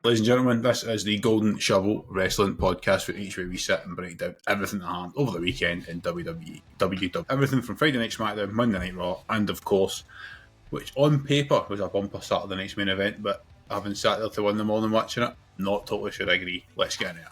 Ladies and gentlemen, this is the Golden Shovel Wrestling Podcast, where each week we sit and break down everything that happened over the weekend in WWE. Everything from Friday Night SmackDown, Monday Night Raw, and of course, which on paper was a bumper Saturday night's main event, but having sat there to win them all and watching it, not totally sure I agree. Let's get in there.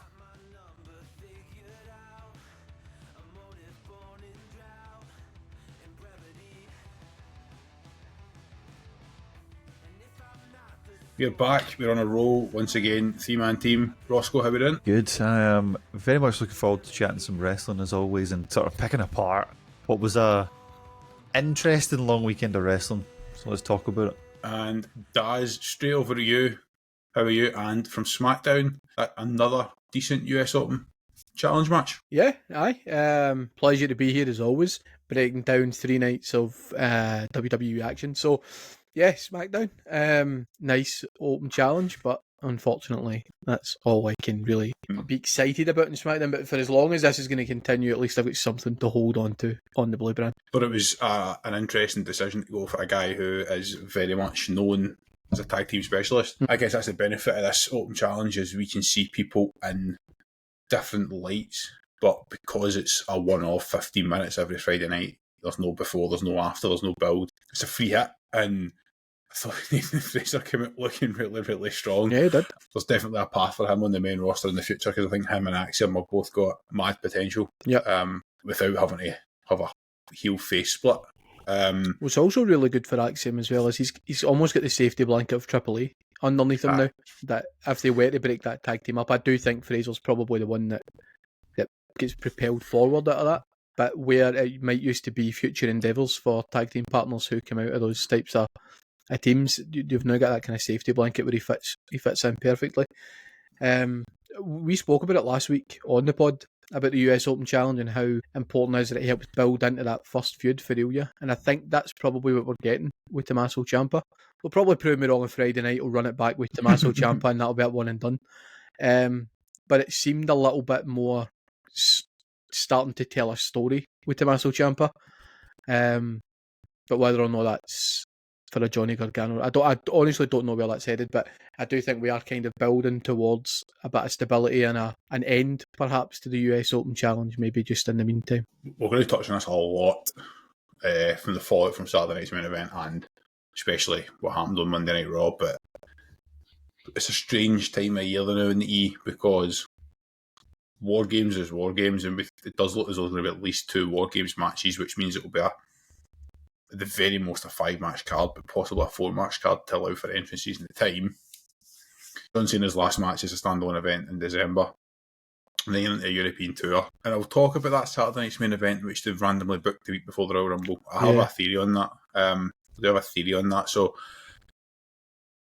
We're back. We're on a roll once again. Three-man team. Roscoe, how we doing? Good. I am very much looking forward to chatting some wrestling as always and sort of picking apart what was a interesting long weekend of wrestling. So let's talk about it. And Daz, straight over to you. How are you? And from SmackDown, another decent US Open challenge match. Yeah, aye. Pleasure to be here as always, breaking down 3 nights of WWE action. So, yeah, SmackDown. Nice open challenge, but unfortunately, that's all I can really be excited about in SmackDown. But for as long as this is going to continue, at least I've got something to hold on to on the blue brand. But it was an interesting decision to go for a guy who is very much known as a tag team specialist. I guess that's the benefit of this open challenge, is we can see people in different lights, but because it's a one-off 15 minutes every Friday night, there's no before, there's no after, there's no build. It's a free hit, and I thought Nathan Fraser came out looking really, really strong. Yeah, he did. There's definitely a path for him on the main roster in the future, because I think him and Axiom have both got mad potential. Yeah. Without having to have a heel face split. What's also really good for Axiom as well is he's almost got the safety blanket of Triple A underneath him now. That if they were to break that tag team up, I do think Fraser's probably the one that gets propelled forward out of that. But where it might used to be future endeavours for tag team partners who come out of those types of teams, you've now got that kind of safety blanket where he fits in perfectly. We spoke about it last week on the pod about the US Open Challenge and how important it is that it helps build into that first feud for Ilya, and I think that's probably what we're getting with Tommaso Ciampa. They'll probably prove me wrong on Friday night. We'll run it back with Tommaso Ciampa and that'll be at one and done. But it seemed a little bit more starting to tell a story with Tommaso Ciampa. But whether or not that's for a Johnny Gargano, I honestly don't know where that's headed, but I do think we are kind of building towards a bit of stability and an end, perhaps, to the US Open Challenge, maybe just in the meantime. We're going to touch on this a lot from the fallout from Saturday night's main event, and especially what happened on Monday Night Raw, but it's a strange time of year now in the E, because War Games is War Games, and it does look as though there's going to be at least 2 War Games matches, which means it will be at the very most a 5-match card, but possibly a 4-match card to allow for entrances in the time. John Cena's last match is a standalone event in December, and then into a European tour. And I'll talk about that Saturday night's main event, which they've randomly booked the week before the Royal Rumble. I have a theory on that. So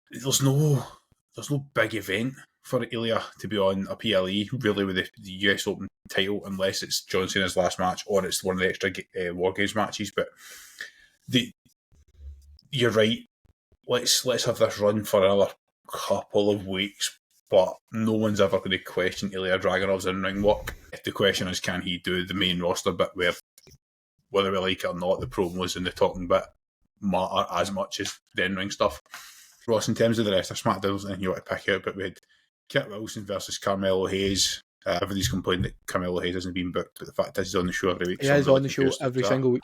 there's no big event for Ilya to be on a PLE, really, with the US Open title, unless it's John Cena's last match or it's one of the extra War Games matches. But you're right. Let's have this run for another couple of weeks, but no one's ever going to question Ilya Dragunov's in-ring work. The question is, can he do the main roster bit where, whether we like it or not, the promos and the talking bit matter as much as the in-ring stuff. Ross, in terms of the rest of SmackDown, and you want to pick out, but we had Kit Wilson versus Carmelo Hayes. Everybody's complained that Carmelo Hayes hasn't been booked, but the fact is he's on the show every week. Yeah, he's on the show every single week.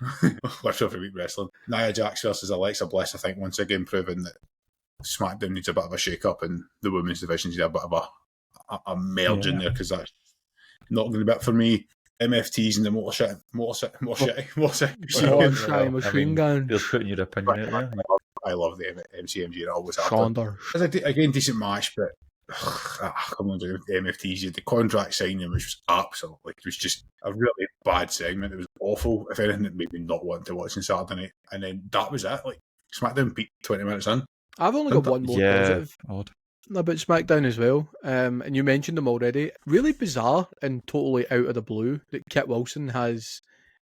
Literally every week wrestling. Nia Jax versus Alexa Bliss, I think, once again proving that SmackDown needs a bit of a shake-up and the women's division needs a bit of a merge in there, because that's not going to be it for me. MFTs and the machine gun. Just putting your opinion out there. I love the MCMG, and I always have. Shonda. Again, decent match, but come on, the MFTs, the contract signing was absolutely, it was just a really bad segment. It was awful. If anything, it made me not want to watch on Saturday night. And then that was it. Like, SmackDown peaked 20 minutes in. I've only got one more positive about SmackDown as well. And you mentioned them already. Really bizarre and totally out of the blue that Kit Wilson has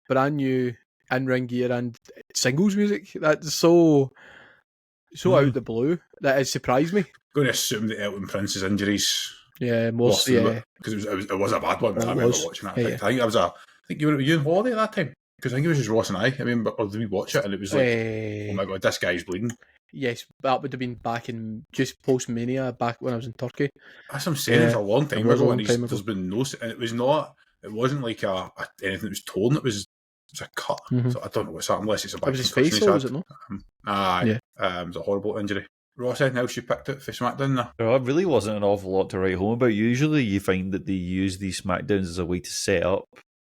brand new in-ring gear and singles music. That's so out of the blue that it surprised me. I'm going to assume that Elton Prince's injuries. Yeah, mostly. Yeah, because it was a bad one. I remember watching that. I think you were on holiday at that time, because I think it was just Ross and I. Or did we watch it and it was like, oh my god, this guy's bleeding. Yes, that would have been back in just post Mania, back when I was in Turkey. That's what I'm saying. It's a long time ago, and time ago. there's been no. And it was not. It wasn't like anything that was torn. It was a cut. So I don't know what's that, unless it's a bad It was his concussion face, he's though, had. was it not? Aye. It was a horrible injury. Ross, anything else you picked it for SmackDown there? There really wasn't an awful lot to write home about. Usually you find that they use these SmackDowns as a way to set up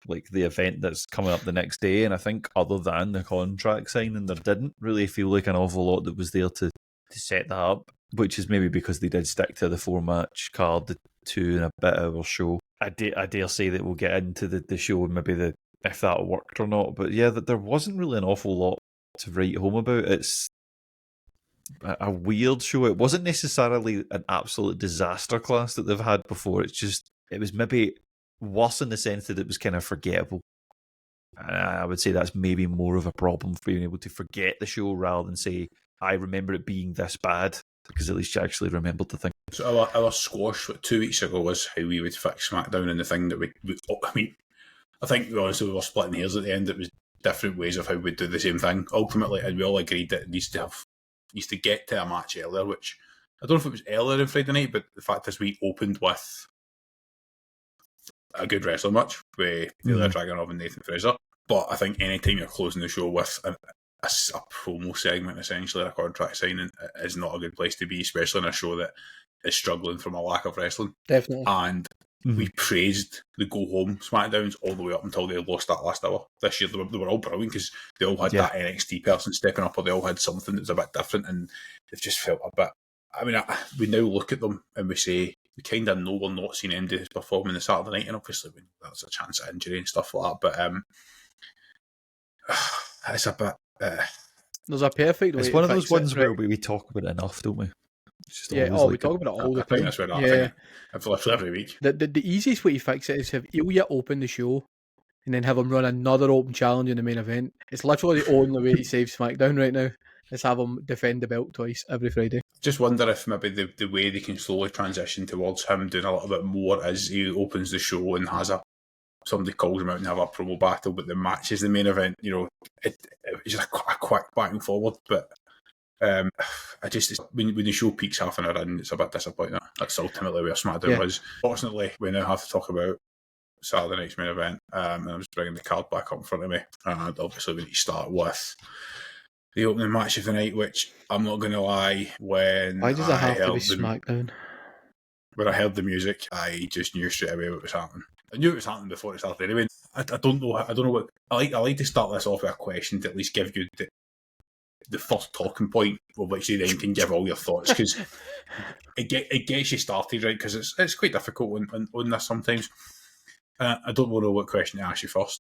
like the event that's coming up the next day, and I think other than the contract signing, there didn't really feel like an awful lot that was there to set that up, which is maybe because they did stick to the 4-match card, the 2.5-hour show. I dare say that we'll get into the show and maybe if that worked or not, but yeah, that there wasn't really an awful lot to write home about. It's a weird show. It wasn't necessarily an absolute disaster class that they've had before. It was maybe worse in the sense that it was kind of forgettable. And I would say that's maybe more of a problem for being able to forget the show rather than say, I remember it being this bad, because at least you actually remembered the thing. So our squash 2 weeks ago was how we would fix SmackDown, and the thing that I think honestly we were splitting hairs at the end. It was different ways of how we'd do the same thing ultimately, and we all agreed that it needs to get to a match earlier, which I don't know if it was earlier on Friday night, but the fact is we opened with a good wrestling match with Ilya Dragunov and Nathan Fraser. But I think any time you're closing the show with a promo segment, essentially, a contract signing, is not a good place to be, especially in a show that is struggling from a lack of wrestling. Definitely. And we praised the go-home SmackDowns all the way up until they lost that last hour. This year, they were all brilliant because they all had that NXT person stepping up, or they all had something that was a bit different, and they've just felt a bit... I mean, we now look at them and we say, we kind of know we're not seeing MJF perform in the Saturday night, and obviously that's a chance of injury and stuff like that, but it's a bit... There's a perfect way. It's one of those ones where we talk about it enough, don't we? We talk about it all the time. I think that's where I think every week. The easiest way to fix it is have Ilya open the show and then have him run another open challenge in the main event. It's literally the only way to save SmackDown right now, is have him defend the belt twice every Friday. Just wonder if maybe the way they can slowly transition towards him doing a little bit more as he opens the show and has somebody calls him out and have a promo battle, but the match is the main event. It's just a quick back and forward, but when the show peaks half an hour in, it's a bit disappointing. That's ultimately where SmackDown was. Fortunately, we now have to talk about Saturday night's main event, and I'm just bringing the card back up in front of me, and obviously we need to start with the opening match of the night, which I'm not going to lie, why does it have to be SmackDown? When I heard the music, I just knew straight away what was happening. I knew it was happening before it started anyway. I don't know what I like to start this off with a question to at least give you the first talking point, of which you then can give all your thoughts, because it gets you started, right? Because it's quite difficult on this sometimes. I don't know what question to ask you first.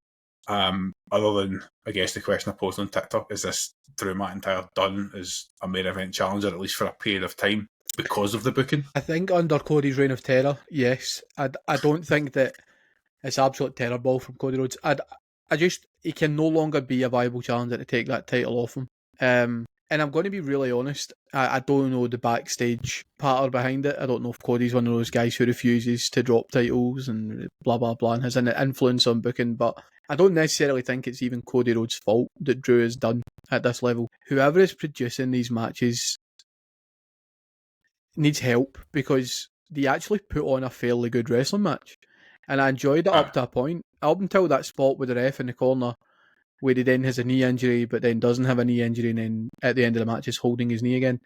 Other than, I guess, the question I posed on TikTok, is this Drew McIntyre done as a main event challenger, at least for a period of time, because of the booking? I think under Cody's reign of terror, yes. I don't think that it's absolute terror ball from Cody Rhodes. He can no longer be a viable challenger to take that title off him. And I'm going to be really honest, I don't know the backstage patter behind it. I don't know if Cody's one of those guys who refuses to drop titles and blah blah blah and has an influence on booking, but I don't necessarily think it's even Cody Rhodes' fault that Drew is done at this level. Whoever is producing these matches needs help, because they actually put on a fairly good wrestling match, and I enjoyed it up to a point, up until that spot with the ref in the corner where he then has a knee injury but then doesn't have a knee injury, and then at the end of the match is holding his knee again.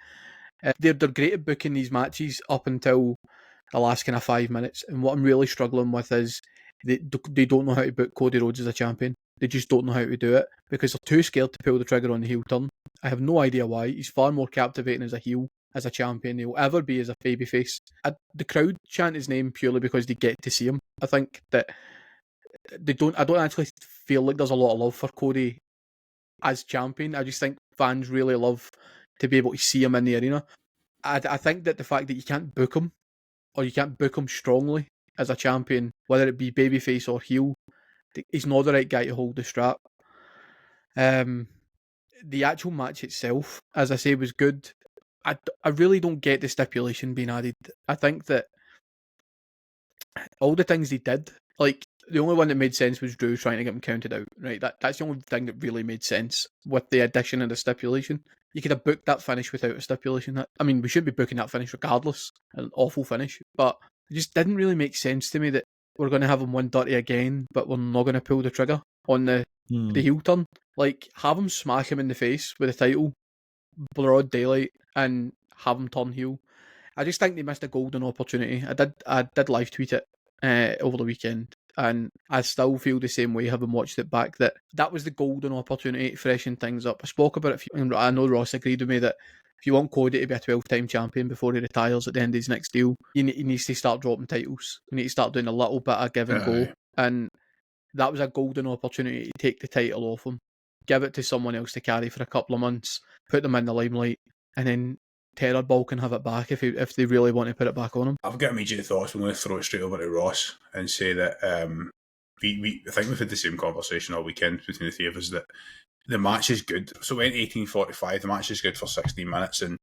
They're great at booking these matches up until the last kind of 5 minutes, and what I'm really struggling with is they don't know how to book Cody Rhodes as a champion. They just don't know how to do it, because they're too scared to pull the trigger on the heel turn. I have no idea why. He's far more captivating as a heel, as a champion, than he'll ever be as a babyface. The crowd chant his name purely because they get to see him. I think that I don't actually feel like there's a lot of love for Cody as champion. I just think fans really love to be able to see him in the arena. I think that the fact that you can't book him, or you can't book him strongly as a champion, whether it be babyface or heel, he's not the right guy to hold the strap. The actual match itself, as I say, was good. I really don't get the stipulation being added. I think that all the things they did, like, the only one that made sense was Drew trying to get him counted out, right? That's the only thing that really made sense with the addition of the stipulation. you could have booked that finish without a stipulation. I mean, we should be booking that finish regardless. An awful finish, but it just didn't really make sense to me that we're going to have him win dirty again, but we're not going to pull the trigger on the heel turn. Like, have him smack him in the face with the title, broad daylight, and have him turn heel. I just think they missed a golden opportunity. I did live tweet it over the weekend, and I still feel the same way having watched it back, that was the golden opportunity to freshen things up. I spoke about it, and I know Ross agreed with me that if you want Cody to be a 12-time champion before he retires at the end of his next deal, he needs to start dropping titles. You need to start doing a little bit of give and go, and that was a golden opportunity to take the title off him, give it to someone else to carry for a couple of months, put them in the limelight, and then Terrorball can have it back if they really want to put it back on him. I've got immediate thoughts. I'm going to throw it straight over to Ross and say that I think we've had the same conversation all weekend between the three of us, that the match is good. So it went 18:45. The match is good for 16 minutes, and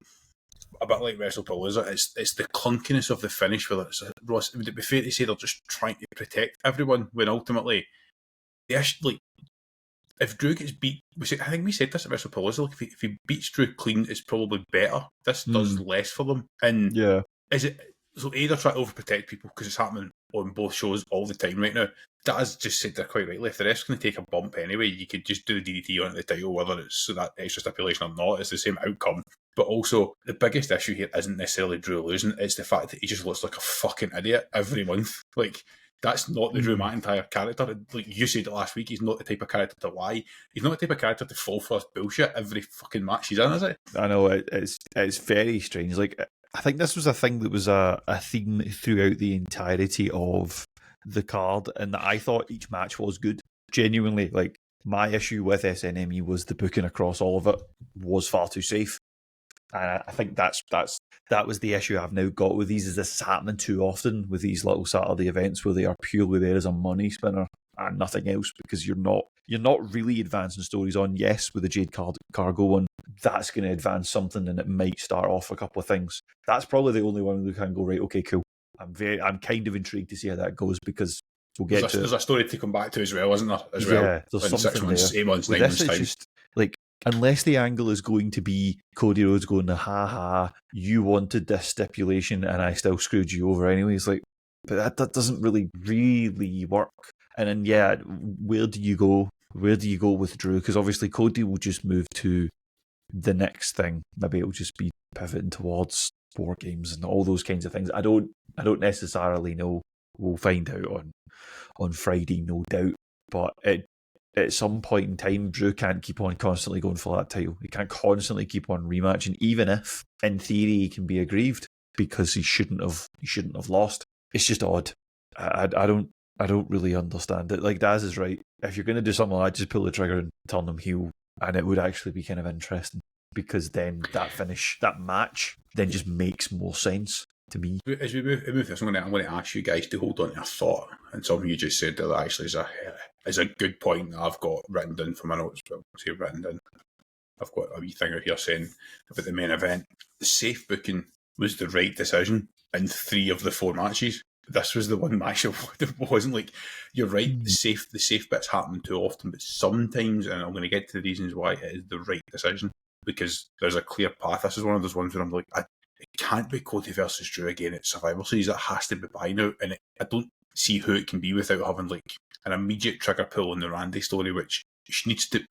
a bit like WrestlePalooza, it's the clunkiness of the finish. Whether Ross, would it be fair to say they're just trying to protect everyone when ultimately, if Drew gets beat, I think we said this at WrestlePalooza, like if he beats Drew clean, it's probably better. This does less for them. And is it so? Either try to overprotect people because it's happening on both shows all the time right now. Daz just said there quite rightly. If the ref's going to take a bump anyway, you could just do the DDT on the title, whether it's so that extra stipulation or not. It's the same outcome. But also, the biggest issue here isn't necessarily Drew losing. It's the fact that he just looks like a fucking idiot every month. Like, that's not the Drew McIntyre character. Like you said it last week, he's not the type of character to lie. He's not the type of character to fall for bullshit every fucking match he's in, is it? I know, it's very strange. Like, I think this was a thing that was a theme throughout the entirety of the card, and that I thought each match was good. Genuinely, like, my issue with SNME was the booking across all of it was far too safe. And I think that was the issue I've now got with these, is this is happening too often with these little Saturday events where they are purely there as a money spinner and nothing else, because you're not really advancing stories on. Yes, with the Jade Cargo one, that's going to advance something and it might start off a couple of things. That's probably the only one we can go, right, okay, cool. I'm kind of intrigued to see how that goes, because we'll get there's a story to come back to as well, isn't there? As well, yeah, there's in something 6 months, there. 8 months, With 9 this, months time. just like, unless the angle is going to be Cody Rhodes going, ha, you wanted this stipulation and I still screwed you over anyways. Like, but that doesn't really work. And then, yeah, where do you go? Where do you go with Drew? Because obviously Cody will just move to the next thing. Maybe it'll just be pivoting towards War Games and all those kinds of things. I don't necessarily know. We'll find out on Friday, no doubt. But at some point in time, Drew can't keep on constantly going for that title. He can't constantly keep on rematching, even if, in theory, he can be aggrieved because he shouldn't have lost. It's just odd. I don't really understand it. Like, Daz is right. If you're going to do something like that, just pull the trigger and turn him heel, and it would actually be kind of interesting, because then that match then just makes more sense to me. As we move this, I'm going to ask you guys to hold on to a thought, and something you just said that actually is a good point that I've got written down for my notes. Well, say written down. I've got a wee thing out here saying about the main event. The safe booking was the right decision in 3 of the 4 matches. This was the one match that wasn't. Like, you're right, the safe bits happen too often, but sometimes, and I'm going to get to the reasons why, it is the right decision, because there's a clear path. This is one of those ones where I'm like, it can't be Cody versus Drew again at Survivor Series. It has to be by now, and I don't see who it can be without having like an immediate trigger pull on the Randy story, which she needs to.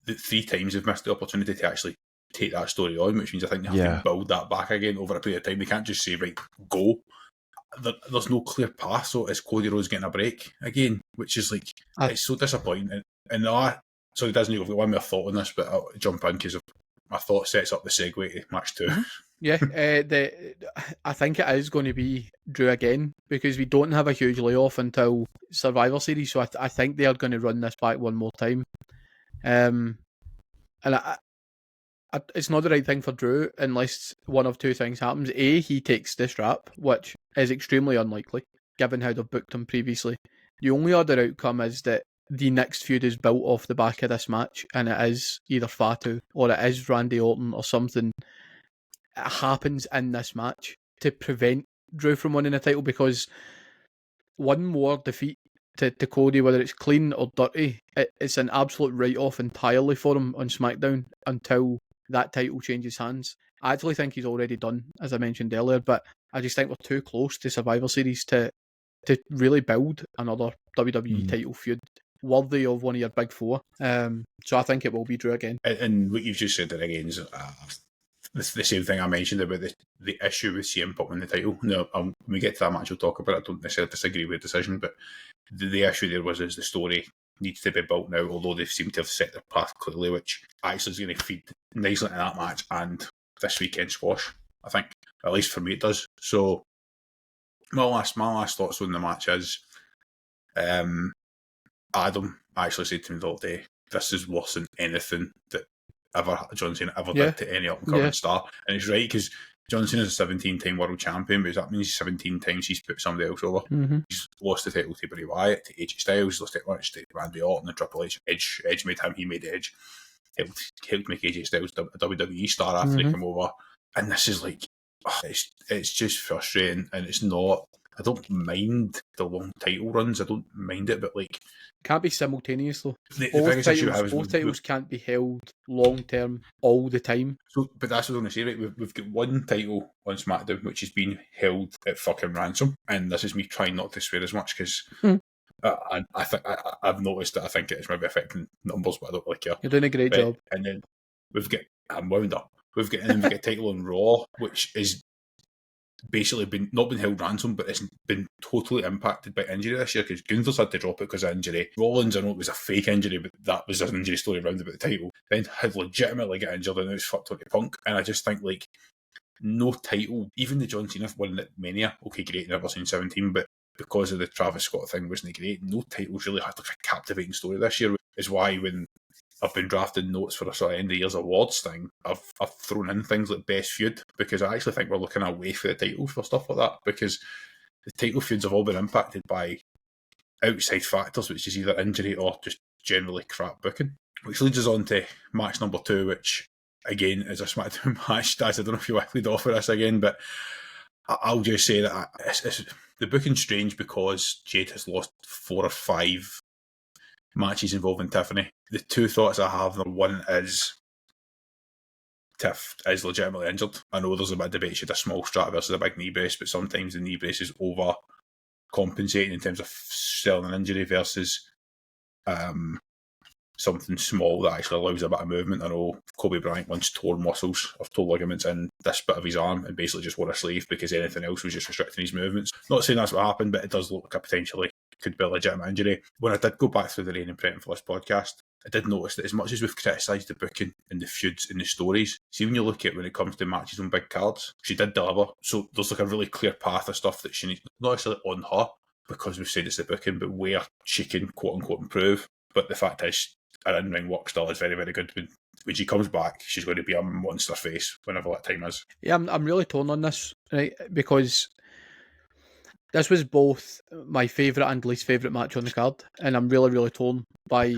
The 3 times they've missed the opportunity to actually take that story on, which means I think they have to build that back again over a period of time. They can't just say, right, go. There's no clear path, so is Cody Rhodes getting a break again, which is like, it's so disappointing. And sorry, Disney, I've got one more thought on this, but I'll jump in because my thought sets up the segue to match 2. Yeah, I think it is going to be Drew again, because we don't have a huge layoff until Survivor Series, so I think they are going to run this back one more time. And it's not the right thing for Drew unless one of 2 things happens. A, he takes the strap, which is extremely unlikely, given how they've booked him previously. The only other outcome is that the next feud is built off the back of this match, and it is either Fatu or it is Randy Orton or something. It happens in this match to prevent Drew from winning the title, because one more defeat to Cody, whether it's clean or dirty, it's an absolute write-off entirely for him on SmackDown until that title changes hands. I actually think he's already done, as I mentioned earlier, but I just think we're too close to Survivor Series to really build another WWE title feud worthy of one of your big four. So I think it will be Drew again. And what you've just said there again is the same thing I mentioned about the issue with CM Punk winning the title. No, when we get to that match, we'll talk about it. I don't necessarily disagree with the decision, but the issue there is the story needs to be built now, although they seem to have set their path clearly, which actually is going to feed nicely into that match and this weekend squash, I think. At least for me it does. So my last thoughts on the match is Adam actually said to me the other day, this is worse than anything that John Cena ever did to any up-and-coming star. And it's right, because John Cena's a 17-time world champion, but that means 17 times he's put somebody else over. He's lost the title to Bray Wyatt, to AJ Styles, lost the title to Randy Orton and Triple H. Edge made him, he made Edge. Helped make AJ Styles a WWE star after he came over. And this is like, it's just frustrating, and it's not. I don't mind the long title runs. I don't mind it, but like, can't be simultaneous though. Both titles can't be held long term all the time. So, but that's what I'm going to say. Right, we've got one title on SmackDown which has been held at fucking ransom, and this is me trying not to swear as much because I think I've noticed that I think it's maybe affecting numbers, but I don't really care. You're doing a great job. And then I'm wound up. We've got a title on Raw, which is basically not been held ransom, but it's been totally impacted by injury this year because Gunther's had to drop it because of injury. Rollins, I know it was a fake injury, but that was an injury story around about the title. Then had legitimately got injured and it was fucked onto Punk. And I just think, like, no title, even the John Cena one at Mania, okay, great, never seen 17, but because of the Travis Scott thing wasn't great, no titles really had like a captivating story this year, is why when I've been drafting notes for a sort of end of year's awards thing, I've thrown in things like best feud, because I actually think we're looking away for the titles for stuff like that, because the title feuds have all been impacted by outside factors, which is either injury or just generally crap booking. Which leads us on to match number 2, which again is a SmackDown match. Daz, I don't know if you want to offer this again, but I'll just say that the booking's strange because Jade has lost 4 or 5 matches involving Tiffany. The 2 thoughts I have, the one is Tiff is legitimately injured. I know there's a bit of debate, she had a small strap versus a big knee brace, but sometimes the knee brace is over compensating in terms of selling an injury versus something small that actually allows a bit of movement. I know Kobe Bryant once tore muscles of toe ligaments in this bit of his arm and basically just wore a sleeve because anything else was just restricting his movements. Not saying that's what happened, but it does look like a potentially could be a legitimate injury. When I did go back through the reign and prepping for this podcast, I did notice that as much as we've criticised the booking and the feuds and the stories, see when you look at when it comes to matches on big cards, she did deliver. So there's like a really clear path of stuff that she needs, not necessarily on her, because we've said it's the booking, but where she can quote unquote improve. But the fact is, her in-ring work still is very, very good. When she comes back, she's going to be a monster face whenever that time is. Yeah, I'm really torn on this, right? Because this was both my favourite and least favourite match on the card, and I'm really, really torn by,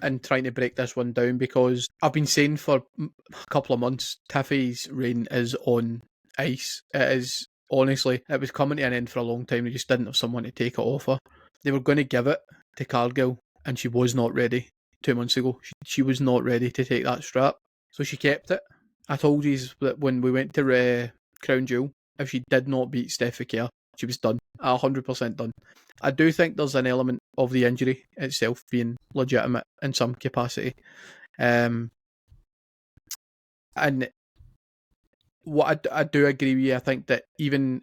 in trying to break this one down, because I've been saying for a couple of months, Tiffy's reign is on ice. It is, honestly, it was coming to an end for a long time. They just didn't have someone to take it off her. They were going to give it to Cargill, and she was not ready 2 months ago. She was not ready to take that strap, so she kept it. I told you that when we went to Crown Jewel, if she did not beat Steffi Kerr, she was done. 100% done. I do think there's an element of the injury itself being legitimate in some capacity. And what I do agree with you, I think that even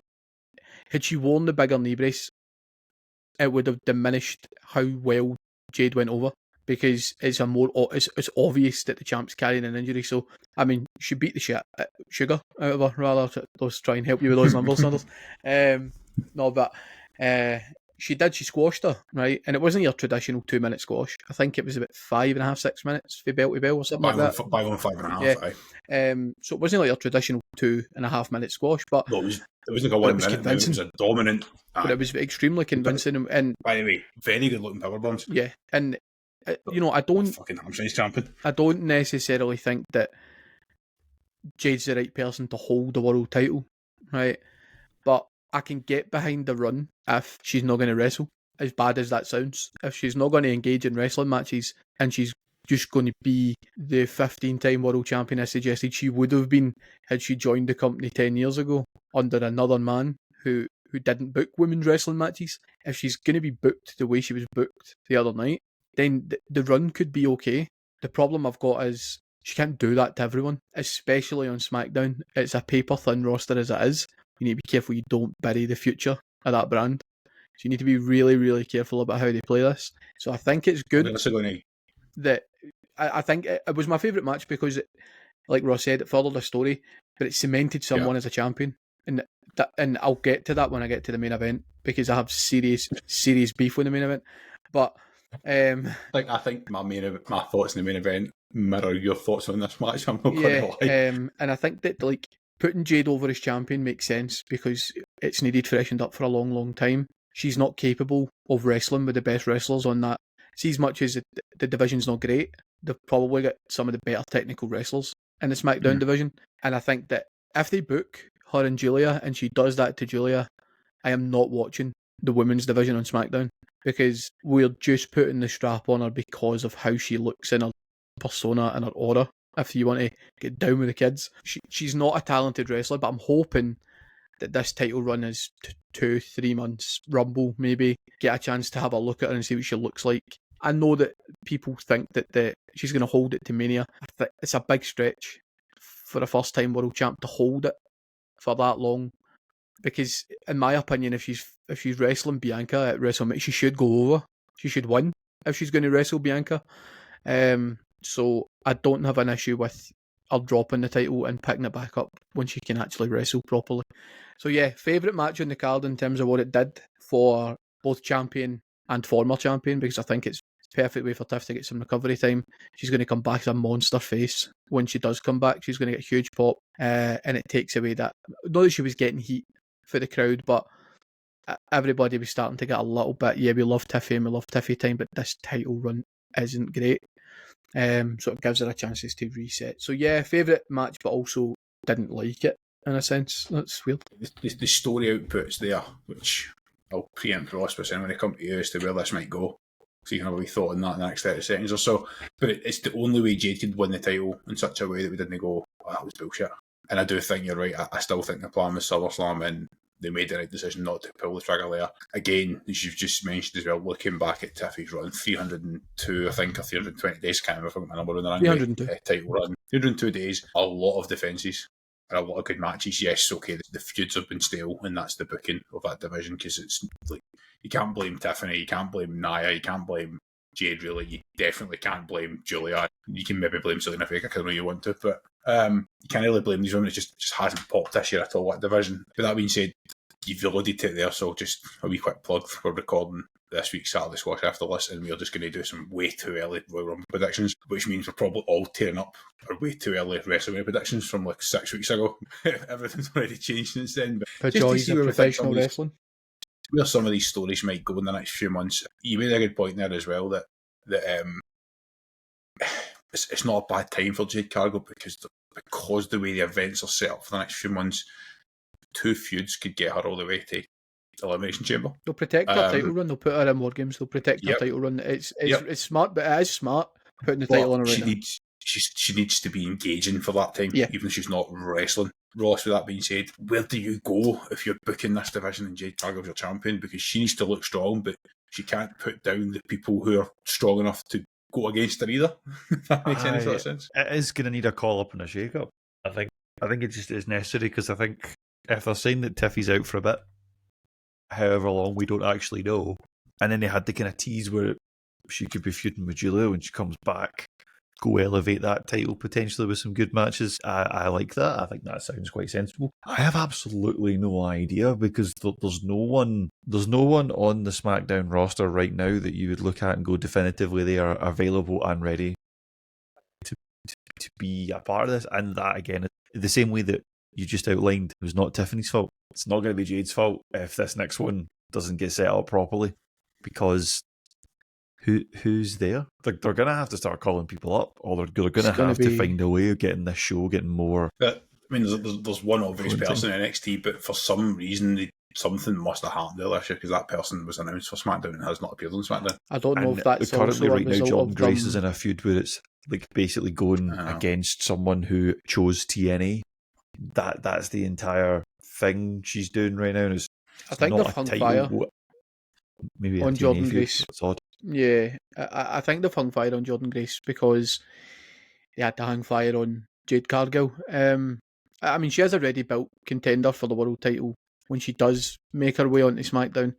had she worn the bigger knee brace, it would have diminished how well Jade went over, because it's obvious that the champ's carrying an injury. So, I mean, she beat the shit sugar out of her, rather. Let's try and help you with those numbers, Sanders. She did. She squashed her, right? And it wasn't your traditional 2-minute squash. I think it was about 5.5, 6 minutes for bell to bell or something like that. 5.5. Yeah. So it wasn't like your traditional 2.5 minute squash, but no, it was like a 1 minute. It was a dominant. But it was extremely convincing. And by the way, very good looking power bombs. Yeah, and I don't fucking hamstrings cramping. I don't necessarily think that Jade's the right person to hold the world title, right? But I can get behind the run if she's not going to wrestle, as bad as that sounds. If she's not going to engage in wrestling matches and she's just going to be the 15-time world champion I suggested she would have been had she joined the company 10 years ago under another man who didn't book women's wrestling matches. If she's going to be booked the way she was booked the other night, then the run could be okay. The problem I've got is she can't do that to everyone, especially on SmackDown. It's a paper-thin roster as it is. You need to be careful you don't bury the future of that brand. So you need to be really, really careful about how they play this. So I think it's good that I think it was my favourite match because, like Ross said, it furthered the story, but it cemented someone as a champion. And I'll get to that when I get to the main event because I have serious beef with the main event. But I think my thoughts in the main event mirror your thoughts on this match. I'm not going to lie. And I think that like putting Jade over as champion makes sense because it's needed freshened up for a long, long time. She's not capable of wrestling with the best wrestlers on that. See, as much as the division's not great, they've probably got some of the better technical wrestlers in the SmackDown division. And I think that if they book her and Julia and she does that to Julia, I am not watching the women's division on SmackDown because we're just putting the strap on her because of how she looks in her persona and her aura. If you want to get down with the kids, she's not a talented wrestler, but I'm hoping that this title run is 2-3 months, Rumble maybe, get a chance to have a look at her and see what she looks like. I know that people think that she's going to hold it to Mania. I think it's a big stretch for a first-time world champ to hold it for that long, because in my opinion, if she's wrestling Bianca at WrestleMania, she should go over. She should win if she's going to wrestle Bianca. So I don't have an issue with her dropping the title and picking it back up when she can actually wrestle properly. So yeah, favourite match on the card in terms of what it did for both champion and former champion, because I think it's a perfect way for Tiff to get some recovery time. She's going to come back as a monster face. When she does come back, she's going to get a huge pop, and it takes away that, not that she was getting heat for the crowd, but everybody was starting to get a little bit, yeah, we love Tiffy and we love Tiffy time, but this title run isn't great. So it gives her a chance to reset. So yeah, favourite match, but also didn't like it in a sense. That's weird. The story output's there, which I'll preempt Ross by saying when I come to you as to where this might go. So you can have a wee thought on that in the next 30 seconds or so. But it's the only way Jade could win the title in such a way that we didn't go, oh, that was bullshit. And I do think you're right. I still think the plan was SummerSlam, and they made the right decision not to pull the trigger there. Again, as you've just mentioned as well, looking back at Tiffy's run, 302, I think, or 320 days, can't remember if I got my number on the runway. 302. Title run. 302 days, a lot of defences and a lot of good matches. Yes, okay, the feuds have been stale, and that's the booking of that division, because it's like, you can't blame Tiffany, you can't blame Nia, you can't blame Jade, really. You definitely can't blame Julia. You can maybe blame Selena Vega, because I know you want to, but you can't really blame these women. It just hasn't popped this year at all, that division. But that being said, you've alluded to it there, so just a wee quick plug. We're recording this week's Saturday Squash after this, and we're just going to do some way too early Royal Rumble predictions, which means we're probably all tearing up our way too early WrestleMania predictions from like 6 weeks ago. Everything's already changed since then. But the joys of professional wrestling. Where some of these stories might go in the next few months. You made a good point there as well that it's not a bad time for Jade Cargill because the way the events are set up for the next few months, 2 feuds could get her all the way to Elimination Chamber. They'll protect her title run. They'll put her in War Games. They'll protect her title run. It's smart, but it is smart putting the title on her right now. She needs to be engaging for that time, even if she's not wrestling. Ross, with that being said, where do you go if you're booking this division and Jade Cargill's your champion? Because she needs to look strong, but she can't put down the people who are strong enough to go against her either. If that makes any sort of sense. It is going to need a call-up and a shake-up. I think it just is necessary, because I think if they're saying that Tiffy's out for a bit, however long, we don't actually know, and then they had the kind of tease where she could be feuding with Julia when she comes back, go elevate that title potentially with some good matches. I like that. I think that sounds quite sensible. I have absolutely no idea, because there's no one on the SmackDown roster right now that you would look at and go definitively they are available and ready to be a part of this. And that, again, the same way that you just outlined, it was not Tiffany's fault. It's not going to be Jade's fault if this next one doesn't get set up properly, because who's there? They're going to have to start calling people up, or they're going to have to find a way of getting this show getting more. But, I mean, there's one obvious person in NXT, but for some reason something must have happened there last year because that person was announced for SmackDown and has not appeared on SmackDown. I don't know if that's currently also a right now result Jordan of Grace them. is in a feud where it's like basically going against someone who chose TNA. That's the entire thing she's doing right now. It's I think not they've a hung title, fire maybe a on TNA Jordan feud. Grace. It's odd. Yeah, I think they've hung fire on Jordan Grace because they had to hang fire on Jade Cargill. I mean, she is a ready built contender for the world title when she does make her way onto SmackDown.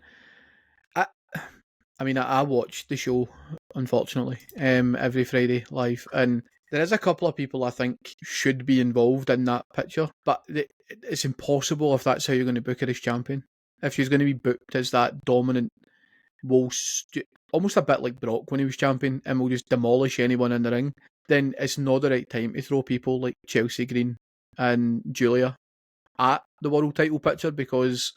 I mean, I watch the show, unfortunately, every Friday live, and there is a couple of people I think should be involved in that picture, but it's impossible if that's how you're going to book her as champion. If she's going to be booked as that dominant, almost a bit like Brock when he was champion, and will just demolish anyone in the ring, then it's not the right time to throw people like Chelsea Green and Julia at the world title picture because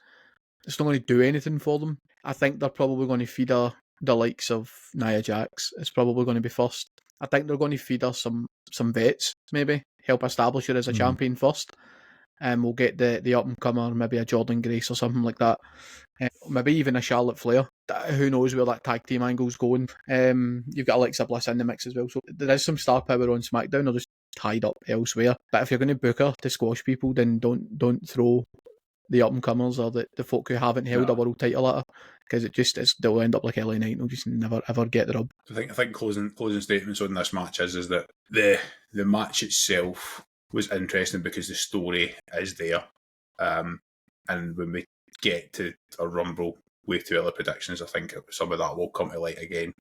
it's not going to do anything for them. I think they're probably going to feed her the likes of Nia Jax. It's probably going to be first. I think they're going to feed her some vets, maybe help establish her as a champion first, and we'll get the up and comer, maybe a Jordan Grace or something like that. Maybe even a Charlotte Flair. Who knows where that tag team angle's going? You've got Alexa Bliss in the mix as well, so there is some star power on SmackDown. They're just tied up elsewhere. But if you're going to book her to squash people, then don't throw the up and comers or the folk who haven't held a world title at her, because they'll end up like LA Knight and they'll just never ever get the rub. I think closing statements on this match is that the match itself was interesting because the story is there, and when we get to a Rumble with two other predictions, I think some of that will come to light again,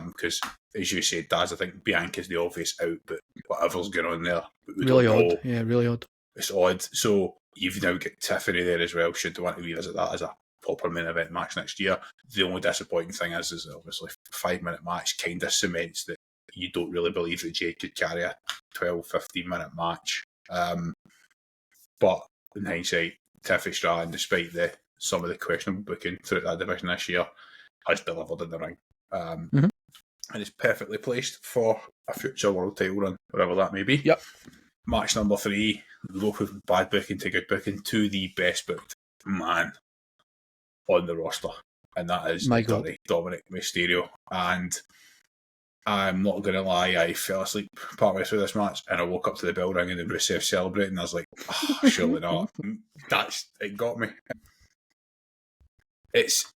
because as you said, Daz, I think Bianca's the obvious out, but whatever's going on there, we really don't odd know. yeah really odd It's odd. So you've now got Tiffany there as well, should they want to revisit that as a proper main event match next year. The only disappointing thing is obviously 5-minute match kind of cements that you don't really believe that Jade could carry a 12-15 minute match. But in hindsight, Tiffany Stratton, despite some of the questionable booking throughout that division this year, has delivered in the ring. And is perfectly placed for a future world title run, whatever that may be. Yep. Match number 3, we go from bad booking to good booking to the best booked man on the roster, and that is Dominic Mysterio. And I'm not going to lie, I fell asleep partway through this match, and I woke up to the bell ringing and Rusev celebrating, and I was like, oh, surely not. It got me. It's...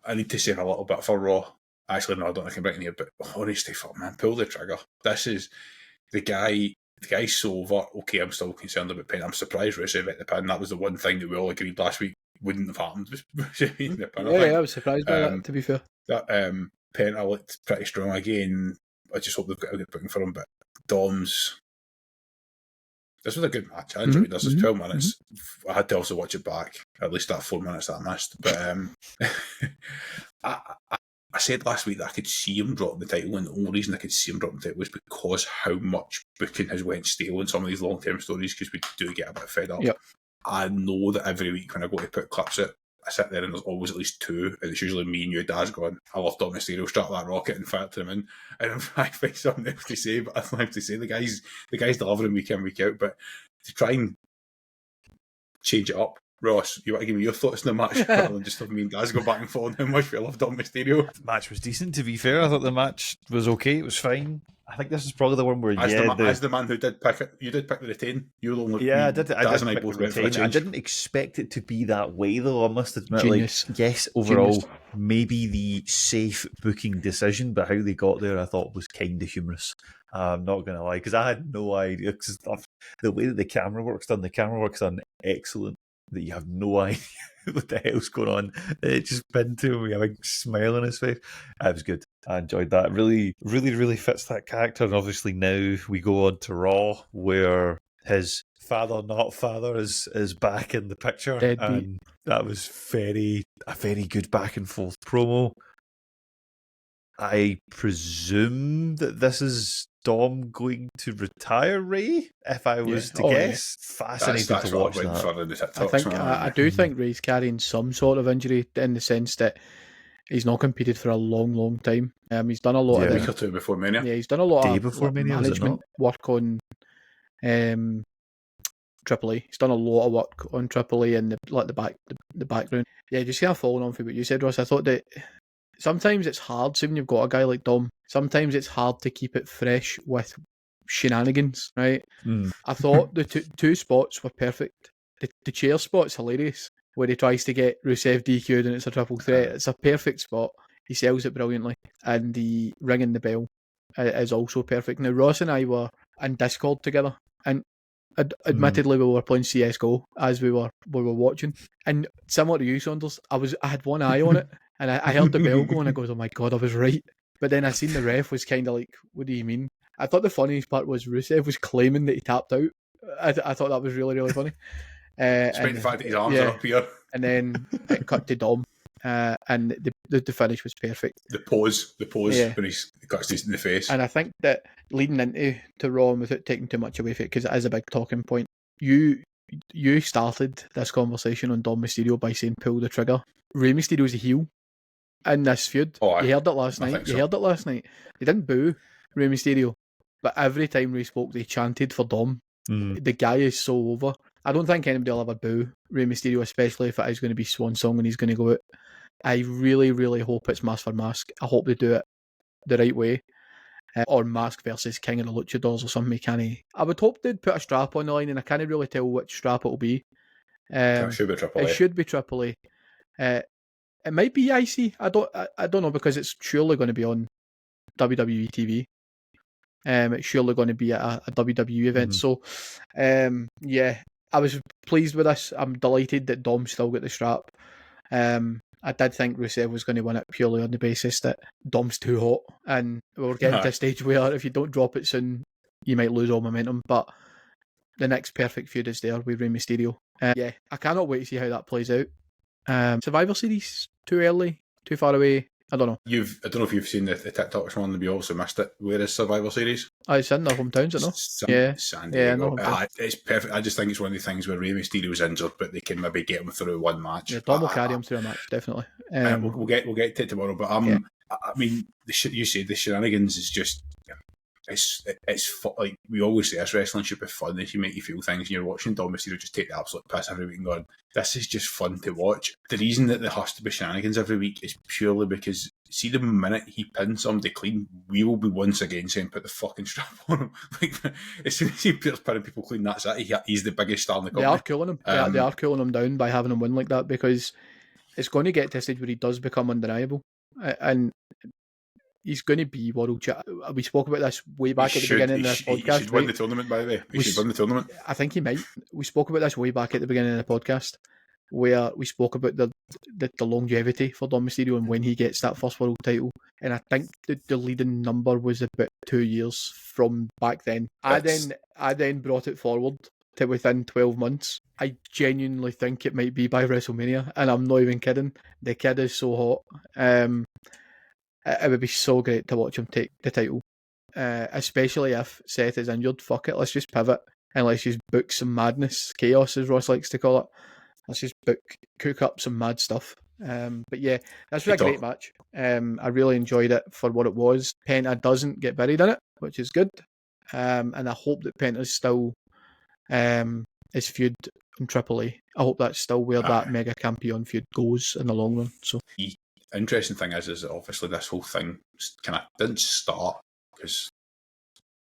I need to save a little bit for Raw. Actually, no, I don't think I can bring it here, but honestly, fuck, man, pull the trigger. This is... The guy's so over. Okay, I'm still concerned about Penta. I'm surprised Rusev at the pin. That was the one thing that we all agreed last week wouldn't have happened. I was surprised by that, to be fair. That Penta looked pretty strong again. I just hope they've got a good booking for him. But Dom's... This was a good match. I enjoyed this. It's 12 minutes. I had to also watch it back. At least that 4 minutes that I missed. But I said last week that I could see him dropping the title, and the only reason I could see him dropping the title was because how much booking has went stale in some of these long-term stories, because we do get a bit fed up. Yep. I know that every week when I go to put clips out, I sit there and there's always at least 2, and it's usually me and you, Daz, going, I love Dominic Mysterio, strap that rocket and fire to him in. And I find something else to say, but I don't have to say. The guy's delivering week in, week out, but to try and change it up, Ross, you want to give me your thoughts on the match rather than just have me and Daz go back and forth on how much we love Dominic Mysterio? The match was decent, to be fair. I thought the match was okay. It was fine. I think this is probably the one where, as the man who did pick it, you did pick the retain. You were the only... Yeah, I did. Daz and I both went for a change. I didn't expect it to be that way, though. I must admit, Genius. yes, overall, maybe the safe booking decision, but how they got there, I thought was kind of humorous. I'm not going to lie, because I had no idea. Cause the way that the camera work's done excellent, that you have no idea what the hell's going on. It just pinned to him with a big smile on his face. It was good. I enjoyed that. Really, really, really fits that character. And obviously now we go on to Raw, where his father, not father, is back in the picture. Deadbeat. And that was a very good back and forth promo. I presume that this is Dom going to retire Ray, if I was to guess. Fascinating that's to watch that. I do think Ray's carrying some sort of injury, in the sense that he's not competed for a long, long time. He's done a lot of a week or 2 before Mania. Yeah, he's done a lot of before Mania, management work on Triple A. He's done a lot of work on Triple A and the background. Yeah, just kind of following on from what you said, Ross. I thought that sometimes it's hard, see when you've got a guy like Dom, sometimes it's hard to keep it fresh with shenanigans, right? I thought the two spots were perfect. The chair spot's hilarious, where he tries to get Rusev DQ'd and it's a triple threat. It's a perfect spot. He sells it brilliantly. And the ringing the bell is also perfect. Now, Ross and I were in Discord together, and admittedly we were playing CSGO as we were watching. And similar to you, Saunders, I had one eye on it, and I heard the bell go, and I goes, oh my God, I was right. But then I seen the ref was kind of like, what do you mean? I thought the funniest part was Rusev was claiming that he tapped out. I thought that was really, really funny. Despite the fact that his arms are up here. And then it cut to Dom, and the finish was perfect. The pose when he cuts this in the face. And I think that leading into Raw, without taking too much away from it, because it is a big talking point, you started this conversation on Dom Mysterio by saying pull the trigger. Rey Mysterio's a heel in this feud. You heard it last night. You heard it last night. They didn't boo Rey Mysterio, but every time Rey spoke, they chanted for Dom. The guy is so over. I don't think anybody will ever boo Rey Mysterio, especially if it is going to be Swan Song and he's going to go out. I really, really hope it's mask for mask. I hope they do it the right way. Or mask versus King of the Luchadors or something. I would hope they'd put a strap on the line, and I can't really tell which strap it'll be. It should be Triple A. It should be Triple A. It might be IC. I don't know, because it's surely going to be on WWE TV. It's surely going to be at a WWE event. So, yeah, I was pleased with this. I'm delighted that Dom still got the strap. I did think Rusev was going to win it purely on the basis that Dom's too hot, and we're getting to a stage where if you don't drop it soon, you might lose all momentum. But the next perfect feud is there with Rey Mysterio. Yeah, I cannot wait to see how that plays out. Survivor Series, too early, too far away. I don't know. I don't know if you've seen the TikToks one, we also missed it. Where is Survivor Series? It's in their hometowns, I know. San Diego. It's perfect. I just think it's one of the things where Rey Mysterio's injured, but they can maybe get him through one match. Yeah, Dom will carry him through a match, definitely. We'll get to it tomorrow, but I mean, the shit you say, the shenanigans is just. It's like we always say, this wrestling should be fun. If you make you feel things, and you're watching Dom Mysterio just take the absolute piss every week and going, this is just fun to watch. The reason that there has to be shenanigans every week is purely because, see, the minute he pins somebody clean, we will be once again saying, put the fucking strap on him. Like, as soon as he puts pinning people clean, that's it. He's the biggest star in the company. They are cooling him. They are cooling him down by having him win like that, because it's going to get to a stage where he does become undeniable. And he's going to be world champion. We spoke about this way back at the beginning of this podcast. He should win the tournament, by the way. He should win the tournament. I think he might. We spoke about this way back at the beginning of the podcast, where we spoke about the longevity for Dom Mysterio and when he gets that first world title. And I think the leading number was about 2 years from back then. I then brought it forward to within 12 months. I genuinely think it might be by WrestleMania, and I'm not even kidding. The kid is so hot. It would be so great to watch him take the title, especially if Seth is injured. Fuck it, let's just pivot and let's just book some madness, chaos as Ross likes to call it. Let's just cook up some mad stuff. But yeah, that's a great match. I really enjoyed it for what it was. Penta doesn't get buried in it, which is good. And I hope that Penta's still is feud in Triple A. I hope that's still where that Mega Campion feud goes in the long run. So. Interesting thing is that obviously this whole thing kind of didn't start, because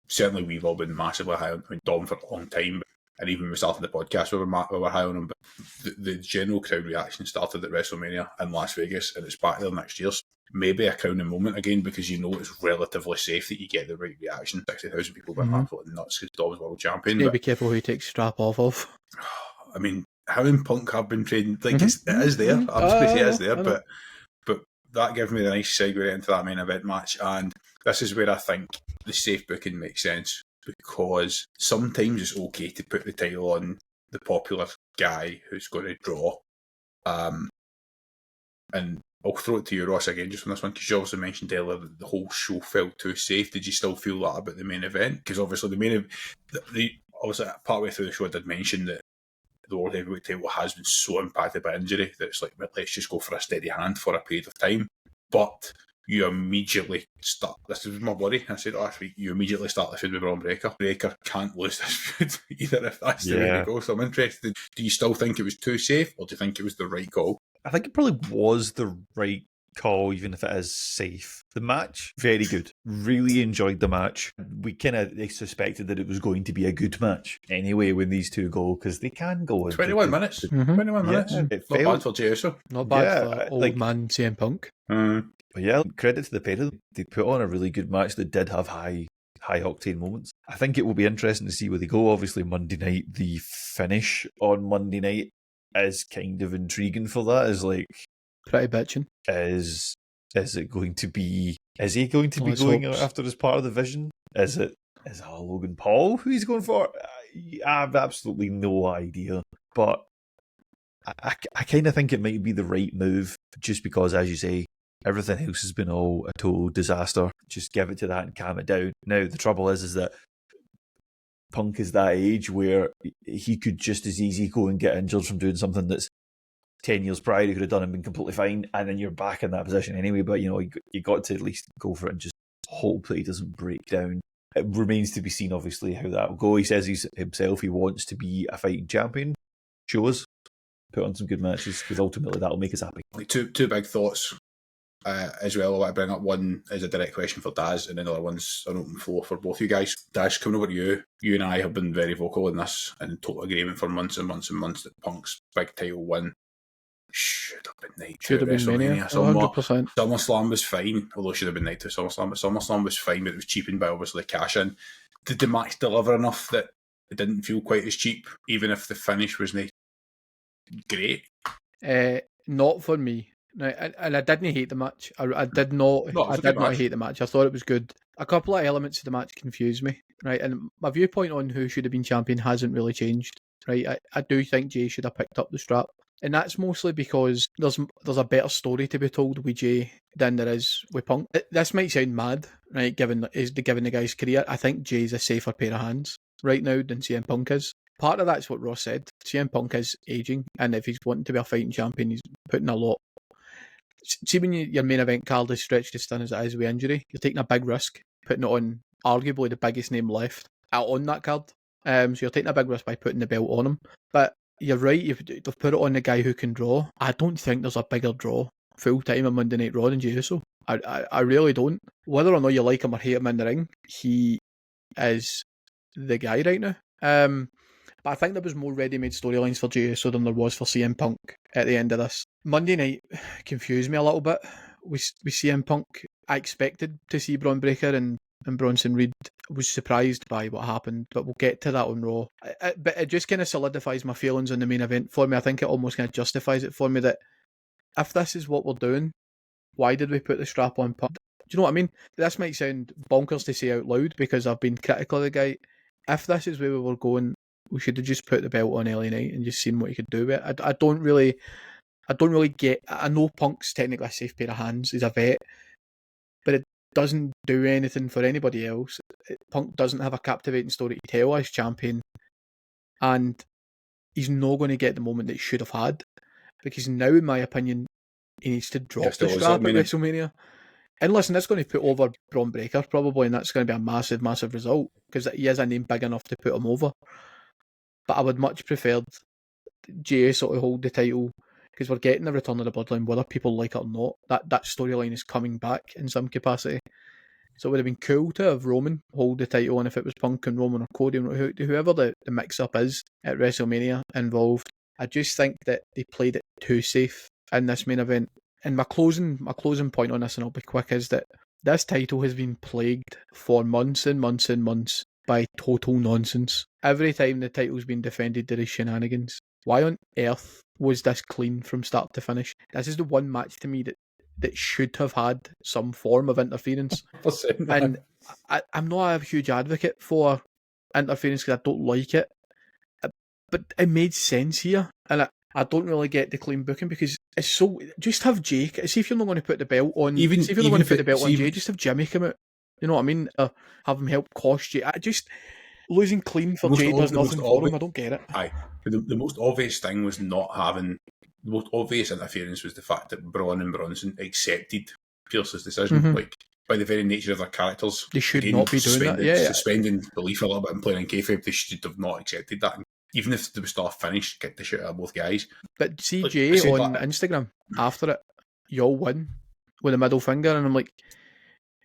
certainly we've all been massively high on Dom for a long time, and even when we started the podcast we were high on him, but the general crowd reaction started at WrestleMania in Las Vegas, and it's back there next year. Maybe a crowning moment again, because you know it's relatively safe that you get the right reaction. 60,000 people went absolutely nuts because Dom's world champion. Be careful who you take strap off of. I mean, how in Punk have been trained, like it is there. I'm just going to say it is there, but that gave me the nice segue into that main event match, and this is where I think the safe booking makes sense, because sometimes it's okay to put the title on the popular guy who's going to draw. And I'll throw it to you, Ross, again, just on this one, because you also mentioned earlier that the whole show felt too safe. Did you still feel that about the main event? Because obviously obviously partway through the show I did mention that the World Heavyweight title has been so impacted by injury that it's like, let's just go for a steady hand for a period of time. But you immediately start. This was my worry. I said last week, you immediately start the feud with Braun Breaker. Breaker can't lose this feud either if that's the way to go. So I'm interested. Do you still think it was too safe, or do you think it was the right call? I think it probably was the right call, even if it is safe. The match, very good. Really enjoyed the match. We kind of suspected that it was going to be a good match anyway when these two go, because they can go. 21 minutes. 21 minutes. Not bad for Jey Uso. Not bad for old man CM Punk. But yeah, credit to the pair of them. They put on a really good match that did have high octane moments. I think it will be interesting to see where they go. Obviously, Monday night, the finish on Monday night is kind of intriguing for that. Is like pretty bitching. Is it going to be? Is he going to be going after as part of the vision? Is it Logan Paul who he's going for? I have absolutely no idea. But I kind of think it might be the right move, just because, as you say, everything else has been all a total disaster. Just give it to that and calm it down. Now, the trouble is that Punk is that age where he could just as easy go and get injured from doing something that's 10 years prior he could have done and been completely fine, and then you're back in that position anyway. But, you got to at least go for it and just hope that he doesn't break down. It remains to be seen, obviously, how that will go. He says he wants to be a fighting champion. Show us. Put on some good matches, because ultimately that'll make us happy. Two big thoughts as well I want to bring up. One is a direct question for Daz, and another one's an open floor for both you guys. Daz, coming over to you. You and I have been very vocal in this, and in total agreement for months and months and months, that Punk's big title win should have been night to WrestleMania. 100%. SummerSlam was fine, although it should have been night to SummerSlam, but SummerSlam was fine, but it was cheapened by obviously cash in. Did the match deliver enough that it didn't feel quite as cheap, even if the finish was not great? Not for me. And I didn't hate the match. I did not hate the match. I thought it was good. A couple of elements of the match confused me, right? And my viewpoint on who should have been champion hasn't really changed, right? I do think Jey should have picked up the strap. And that's mostly because there's a better story to be told with Jey than there is with Punk. This might sound mad, right, given the guy's career. I think Jey's a safer pair of hands right now than CM Punk is. Part of that's what Ross said. CM Punk is ageing, and if he's wanting to be a fighting champion, he's putting a lot. See, when your main event card is stretched as thin as it is with injury, you're taking a big risk, putting it on arguably the biggest name left on that card. So you're taking a big risk by putting the belt on him. But you're right, they've put it on the guy who can draw. I don't think there's a bigger draw full-time on Monday Night Raw than Jey Uso. I really don't. Whether or not you like him or hate him in the ring, he is the guy right now. But I think there was more ready-made storylines for Jey Uso than there was for CM Punk at the end of this. Monday night confused me a little bit with CM Punk. I expected to see Braun Breaker and Bronson Reed. Was surprised by what happened, but we'll get to that on Raw. But it just kind of solidifies my feelings on the main event for me. I think it almost kind of justifies it for me that if this is what we're doing, why did we put the strap on Punk? Do you know what I mean? This might sound bonkers to say out loud because I've been critical of the guy. If this is where we were going, we should have just put the belt on LA Knight and just seen what he could do with it. I don't really get. I know Punk's technically a safe pair of hands. He's a vet, but it doesn't do anything for anybody else. Punk doesn't have a captivating story to tell as champion, and he's not going to get the moment that he should have had, because now, in my opinion, he needs to drop the strap at WrestleMania. And listen, that's going to put over Braun Breaker probably, and that's going to be a massive, massive result because he is a name big enough to put him over. But I would much prefer Jey sort of hold the title, because we're getting the return of the Bloodline, whether people like it or not. That storyline is coming back in some capacity. So it would have been cool to have Roman hold the title, and if it was Punk and Roman or Cody, whoever the mix-up is at WrestleMania involved, I just think that they played it too safe in this main event. And my closing point on this, and I'll be quick, is that this title has been plagued for months and months and months by total nonsense. Every time the title's been defended, there is shenanigans. Why on earth was this clean from start to finish? This is the one match to me that should have had some form of interference. And I'm not a huge advocate for interference because I don't like it. But it made sense here. And I don't really get the clean booking because it's so... Just have Jey. See if you're not going to put the belt on... See if you're not going to put the belt on Jey, just have Jimmy come out. You know what I mean? Have him help cost Jey. Losing clean for Jey does nothing for him. I don't get it. Aye. The most obvious thing was not having... The most obvious interference was the fact that Braun and Bronson accepted Pierce's decision. Mhm. Like, by the very nature of their characters, They should again, not be doing that. Yeah, suspending belief a little bit and playing in kayfabe, they should have not accepted that. And even if there was still a finish, get the shit out of both guys. But see, Like, Jay I said on that- Instagram after it, y'all win with a middle finger, and I'm like,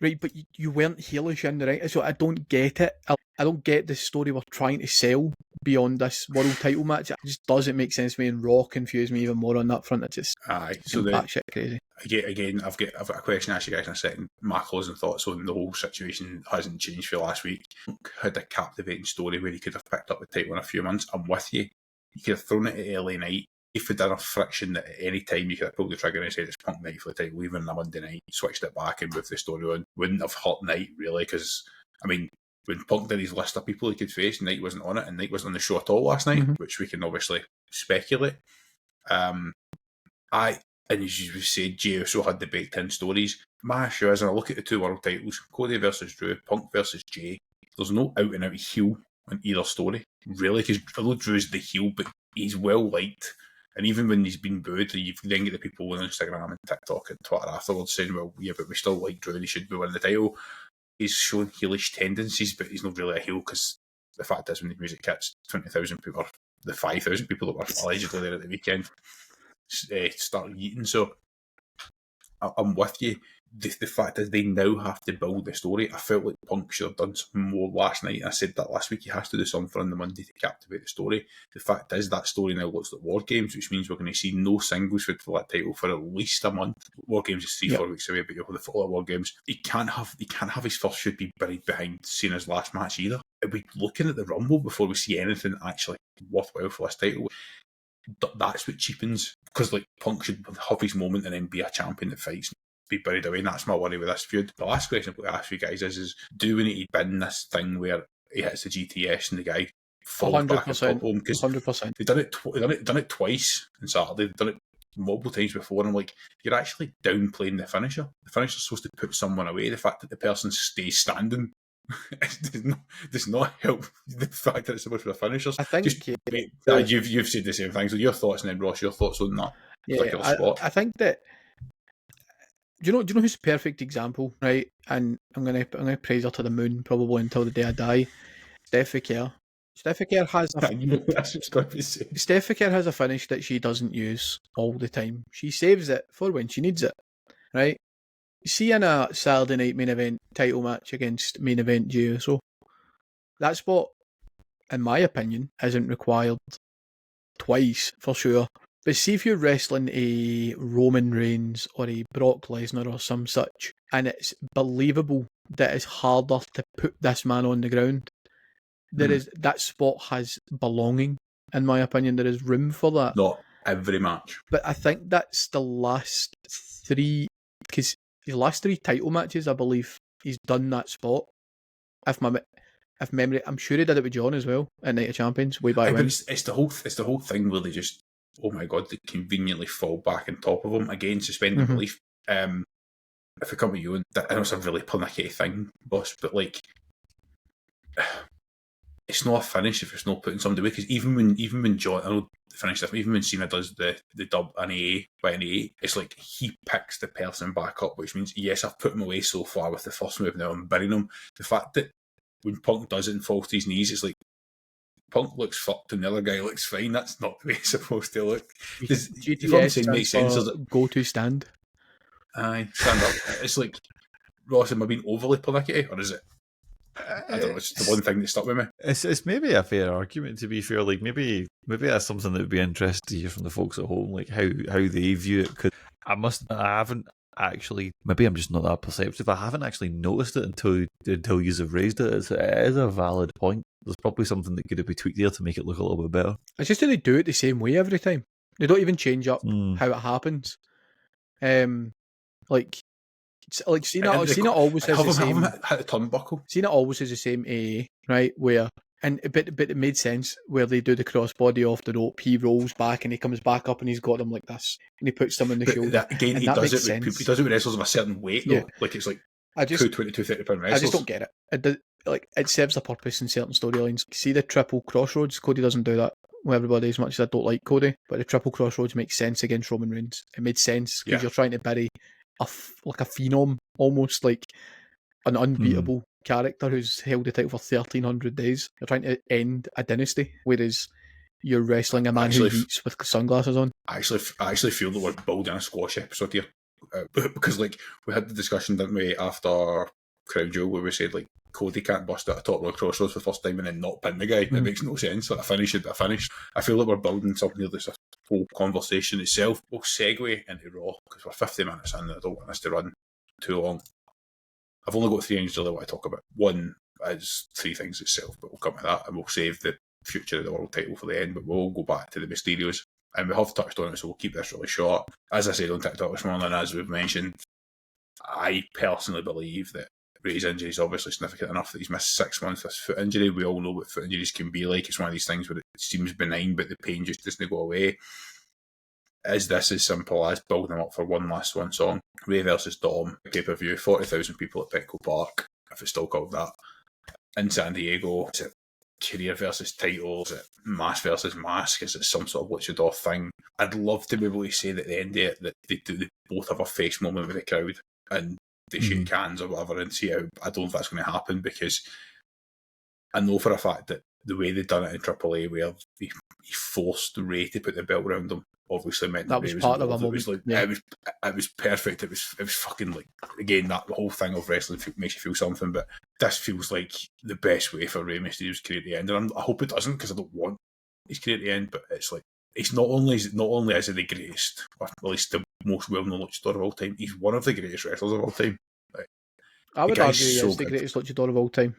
right, but you weren't heelish in the right, so I don't get it. I don't get the story we're trying to sell beyond this world title match. It just doesn't make sense to me, and Raw confused me even more on that front. It's just Aye, so batshit crazy. Again, I've got a question to ask you guys in a second. My closing thoughts on the whole situation hasn't changed for last week. Had a captivating story where he could have picked up the title in a few months. I'm with you. You could have thrown it at LA Knight. If it had enough friction that at any time you could have pulled the trigger and said it's Punk night for the title, even on a Monday night, switched it back and moved the story on. Wouldn't have hurt Knight really, because I mean, when Punk did his list of people he could face, Knight wasn't on it, and Knight wasn't on the show at all last night, which we can obviously speculate. And as you said, Jey also had the baked in stories. My issue is, when I look at the two world titles, Cody versus Drew, Punk versus Jey, there's no out and out heel in either story, really, because although Drew's the heel, but he's well liked. And even when he's been booed, you then get the people on Instagram and TikTok and Twitter afterwards saying, well, yeah, but we still like Drew and he should be winning the title. He's shown heelish tendencies, but he's not really a heel, because the fact is, when the music hits, 20,000 people, the 5,000 people that were allegedly there at the weekend, start yeeting. So I'm with you. The fact is, they now have to build the story. I felt like Punk should have done some more last night. I said that last week. He has to do something on the Monday to captivate the story. The fact is, that story now looks like War Games, which means we're going to see no singles for that title for at least a month. War Games is 3-4 weeks away, but you'll have the full War Games. He can't have his first should be buried behind Cena's last match either. Are we looking at the Rumble before we see anything actually worthwhile for this title? That's what cheapens, because like Punk should have his moment and then be a champion that fights, be buried away, and that's my worry with this feud. The last question I'm going to ask you guys is do we need to bin this thing where he hits the GTS and the guy falls 100%, back and top home? Because 100%. they've done it twice on Saturday. They've done it multiple times before, and I'm like, you're actually downplaying the finisher. The finisher's supposed to put someone away. The fact that the person stays standing does not help the fact that it's supposed to be a finisher. I think you've said the same thing. So your thoughts, and then Ross, your thoughts on that particular spot. I think that do you know who's a perfect example, right? And I'm gonna praise her to the moon probably until the day I die. Steph Kerr. Steph Kerr has a finish that she doesn't use all the time. She saves it for when she needs it, right? See, in a Saturday night main event title match against main event Jey Uso, that spot, in my opinion, isn't required twice for sure. But see if you're wrestling a Roman Reigns or a Brock Lesnar or some such, and it's believable that it's harder to put this man on the ground. That spot has belonging, in my opinion. There is room for that. Not every match, but I think that's the last three, because his last three title matches, I believe he's done that spot. If memory, I'm sure he did it with John as well at Night of Champions way back when. It's the whole thing where they just, oh my god, they conveniently fall back on top of him again, suspending belief. If I come with you, I know it's a really pernickety thing, boss, but like, it's not a finish if it's not putting somebody away. Because even when John, I know the finish stuff, even when Cena does the dub an AA by an AA, it's like he picks the person back up, which means, yes, I've put him away so far with the first move, now I'm burying him. The fact that when Punk does it and falls to his knees, it's like Punk looks fucked and the other guy looks fine. That's not the way it's supposed to look. GTS makes sense. Go to stand. Aye, stand up. It's like, Ross, am I being overly pernickety, or is it? I don't know. It's the one thing that stuck with me. It's maybe a fair argument, to be fair. Like maybe that's something that would be interesting to hear from the folks at home, like how they view it. Because I haven't actually. Maybe I'm just not that perceptive. I haven't actually noticed it until you have raised it. It is a valid point. There's probably something that could be tweaked there to make it look a little bit better. It's just that they do it the same way every time. They don't even change up how it happens. Like Cena always has the same. Hit the turnbuckle. Cena always has the same AA, right? Where but it made sense where they do the crossbody off the rope. He rolls back and he comes back up and he's got them like this, and he puts them on the shoulder. Again, he does it with wrestlers of a certain weight, though. Yeah. Like it's like 30 pound wrestlers. I just don't get it. It serves a purpose in certain storylines. See the triple crossroads. Cody doesn't do that with everybody as much as I don't like Cody, but the triple crossroads makes sense against Roman Reigns. It made sense because you're trying to bury like a phenom, almost like an unbeatable character who's held the title for 1,300 days. You're trying to end a dynasty, whereas you're wrestling a man who eats with sunglasses on. I actually feel that we're building a squash episode here. Because like we had the discussion, didn't we, after Crown Jewel, where we said like Cody can't bust out a top rope crossroads for the first time and then not pin the guy. It makes no sense. Like a finish should be a finish. I feel like we're building something here that's a whole conversation itself. We'll segue into Raw because we're 50 minutes in and I don't want us to run too long. I've only got 3 things really I want to talk about. One is 3 things itself, but we'll come to that and we'll save the future of the world title for the end, but we'll go back to the Mysterios. And we have touched on it, so we'll keep this really short. As I said on TikTok this morning, as we've mentioned, I personally believe that Ray's injury is obviously significant enough that he's missed 6 months with foot injury. We all know what foot injuries can be like. It's one of these things where it seems benign, but the pain just doesn't go away. Is this as simple as building them up for one last one song? Ray versus Dom, pay-per-view, 40,000 people at Petco Park, if it's still called that, in San Diego. Is it career versus title? Is it mask versus mask? Is it some sort of luchador thing? I'd love to be able to say that at the end of it that they both have a face moment with the crowd and they shake hands or whatever and see how. I don't know if that's going to happen because I know for a fact that the way they've done it in AAA, where he forced Ray to put the belt around him, obviously meant that Ray was part involved. Of a moment. It was like it was perfect. It was fucking like, again, that whole thing of wrestling makes you feel something, but this feels like the best way for Rey Mysterio's career to end. And I hope it doesn't because I don't want his career to end. But it's like it's not only is he the greatest, or at least the most well-known luchador of all time, he's one of the greatest wrestlers of all time. Like, I would argue he is the greatest luchador of all time.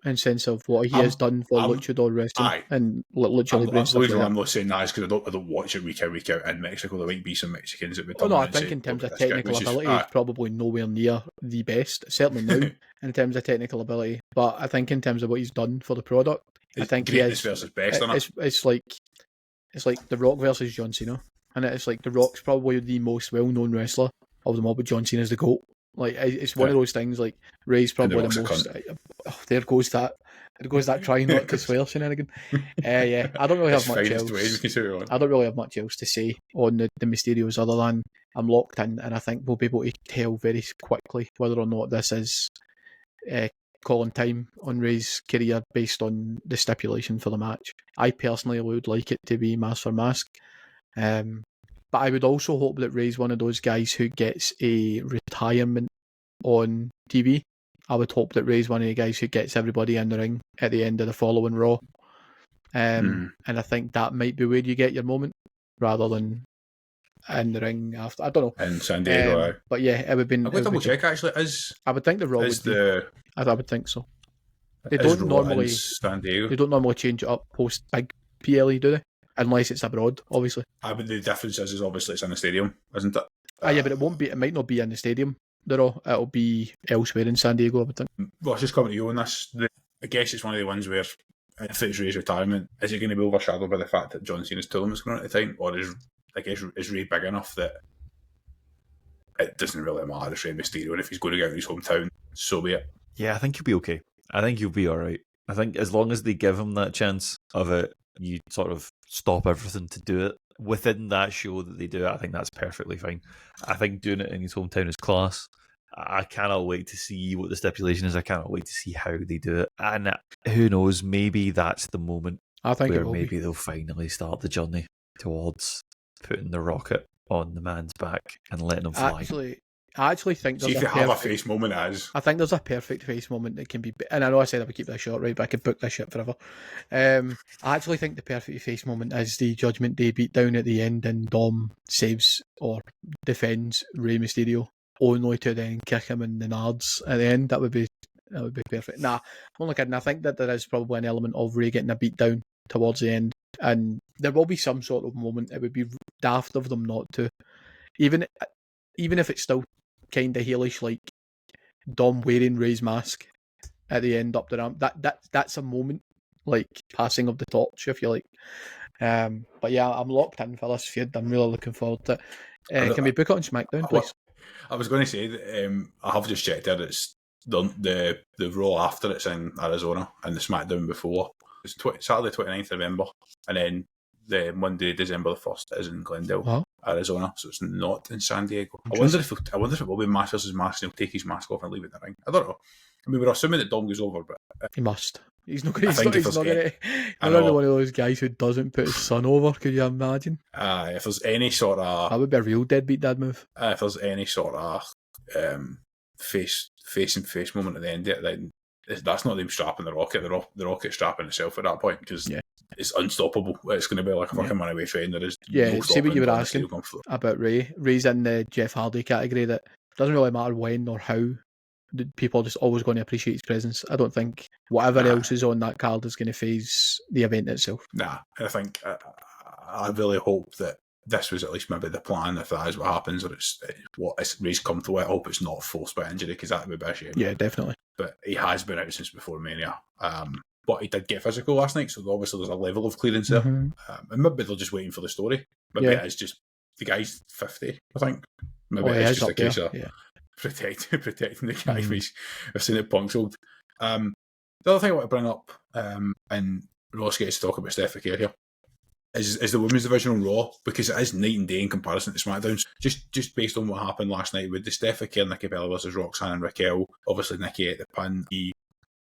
In sense of what he has done for luchador wrestling and lucha libre and stuff like that. I'm not saying that is because I don't watch it week out in Mexico. There might be some Mexicans that would no, I think in terms of technical ability, he's probably nowhere near the best. Certainly now, in terms of technical ability. But I think in terms of what he's done for the product, I think he is versus best. It's like The Rock versus John Cena, and it's like The Rock's probably the most well-known wrestler of them all, but John Cena's the GOAT. Like it's one of those things. Like Ray's probably the most. There goes that trying not to swear shenanigan. Yeah, I don't really have much else. I don't really have much else to say on the Mysterios other than I'm locked in, and I think we'll be able to tell very quickly whether or not this is calling time on Ray's career based on the stipulation for the match. I personally would like it to be mask for mask. But I would also hope that Ray's one of those guys who gets a retirement on TV. I would hope that Ray's one of the guys who gets everybody in the ring at the end of the following Raw. And I think that might be where you get your moment, rather than in the ring after. I don't know. In San Diego, but yeah, it would be. I'm going to double check actually. I would think the Raw would be. I would think so. They don't normally change it up post big PLE, do they? Unless it's abroad, obviously. But the difference is obviously it's in the stadium, isn't it? Yeah, but it won't be. It might not be in the stadium. It'll be elsewhere in San Diego, I would think. Well, just coming to you on this. I guess it's one of the ones where if it's Ray's retirement, is it going to be overshadowed by the fact that John Cena's tour is going on at the time, or is Ray big enough that it doesn't really matter? It's Rey Mysterio, and if he's going to get out of his hometown, so be it. Yeah, I think you'll be okay. I think you'll be all right. I think as long as they give him that chance of it, you sort of stop everything to do it within that show that they do it. I think that's perfectly fine. I think doing it in his hometown is class. I cannot wait to see what the stipulation is. I cannot wait to see how they do it. And who knows, maybe that's the moment where maybe they'll finally start the journey towards putting the rocket on the man's back and letting him fly. I actually think there's a face moment as. I think there's a perfect face moment that can be, and I know I said I would keep this short, right, but I could book this shit forever. I actually think the perfect face moment is the Judgment Day beatdown at the end, and Dom saves or defends Rey Mysterio, only to then kick him in the nards at the end. That would be perfect. Nah, I'm only kidding. I think that there is probably an element of Rey getting a beatdown towards the end, and there will be some sort of moment. It would be daft of them not to, even if it's still kind of heelish, like Dom wearing Ray's mask at the end up the ramp. That's a moment, like passing of the torch, if you like. But yeah, I'm locked in for this feud. I'm really looking forward to it. Can we book it on SmackDown, please? I was going to say that I have just checked it. It's the Raw after it's in Arizona and the SmackDown before. It's Saturday 29th of November, and then the Monday, December the 1st is in Glendale. Wow. Arizona, so it's not in San Diego. I wonder if it will be mask versus mask and he'll take his mask off and leave it in the ring. I don't know. I mean, we're assuming that Dom goes over, but he must. He's not I think going to be one of those guys who doesn't put his son over. Could you imagine? If there's any sort of... That would be a real deadbeat dad move. If there's any sort of face-and-face moment at the end of it, then that's not them strapping the Rocket. The Rocket strapping itself at that point, because it's unstoppable. It's going to be like a fucking runaway train. There is no see what you were asking steel about Ray. Ray's in the Jeff Hardy category that doesn't really matter when or how. People are just always going to appreciate his presence. I don't think whatever else is on that card is going to phase the event itself. Nah, I think I really hope that this was at least maybe the plan. If that is what happens, or it's Ray's come to it, I hope it's not forced by injury, because that would be a shame. Yeah, definitely. But he has been out since before Mania. But he did get physical last night, so obviously there's a level of clearance there. And maybe they're just waiting for the story. Maybe it is just the guy's 50, I think. Maybe it's just a case of protecting the guy I've seen it punctured. The other thing I want to bring up, and Ross gets to talk about Steph here, is the women's division on Raw, because it is night and day in comparison to SmackDown. Just based on what happened last night with the Steph and Nikki Bella versus Roxanne and Raquel. Obviously, Nikki ate the pin.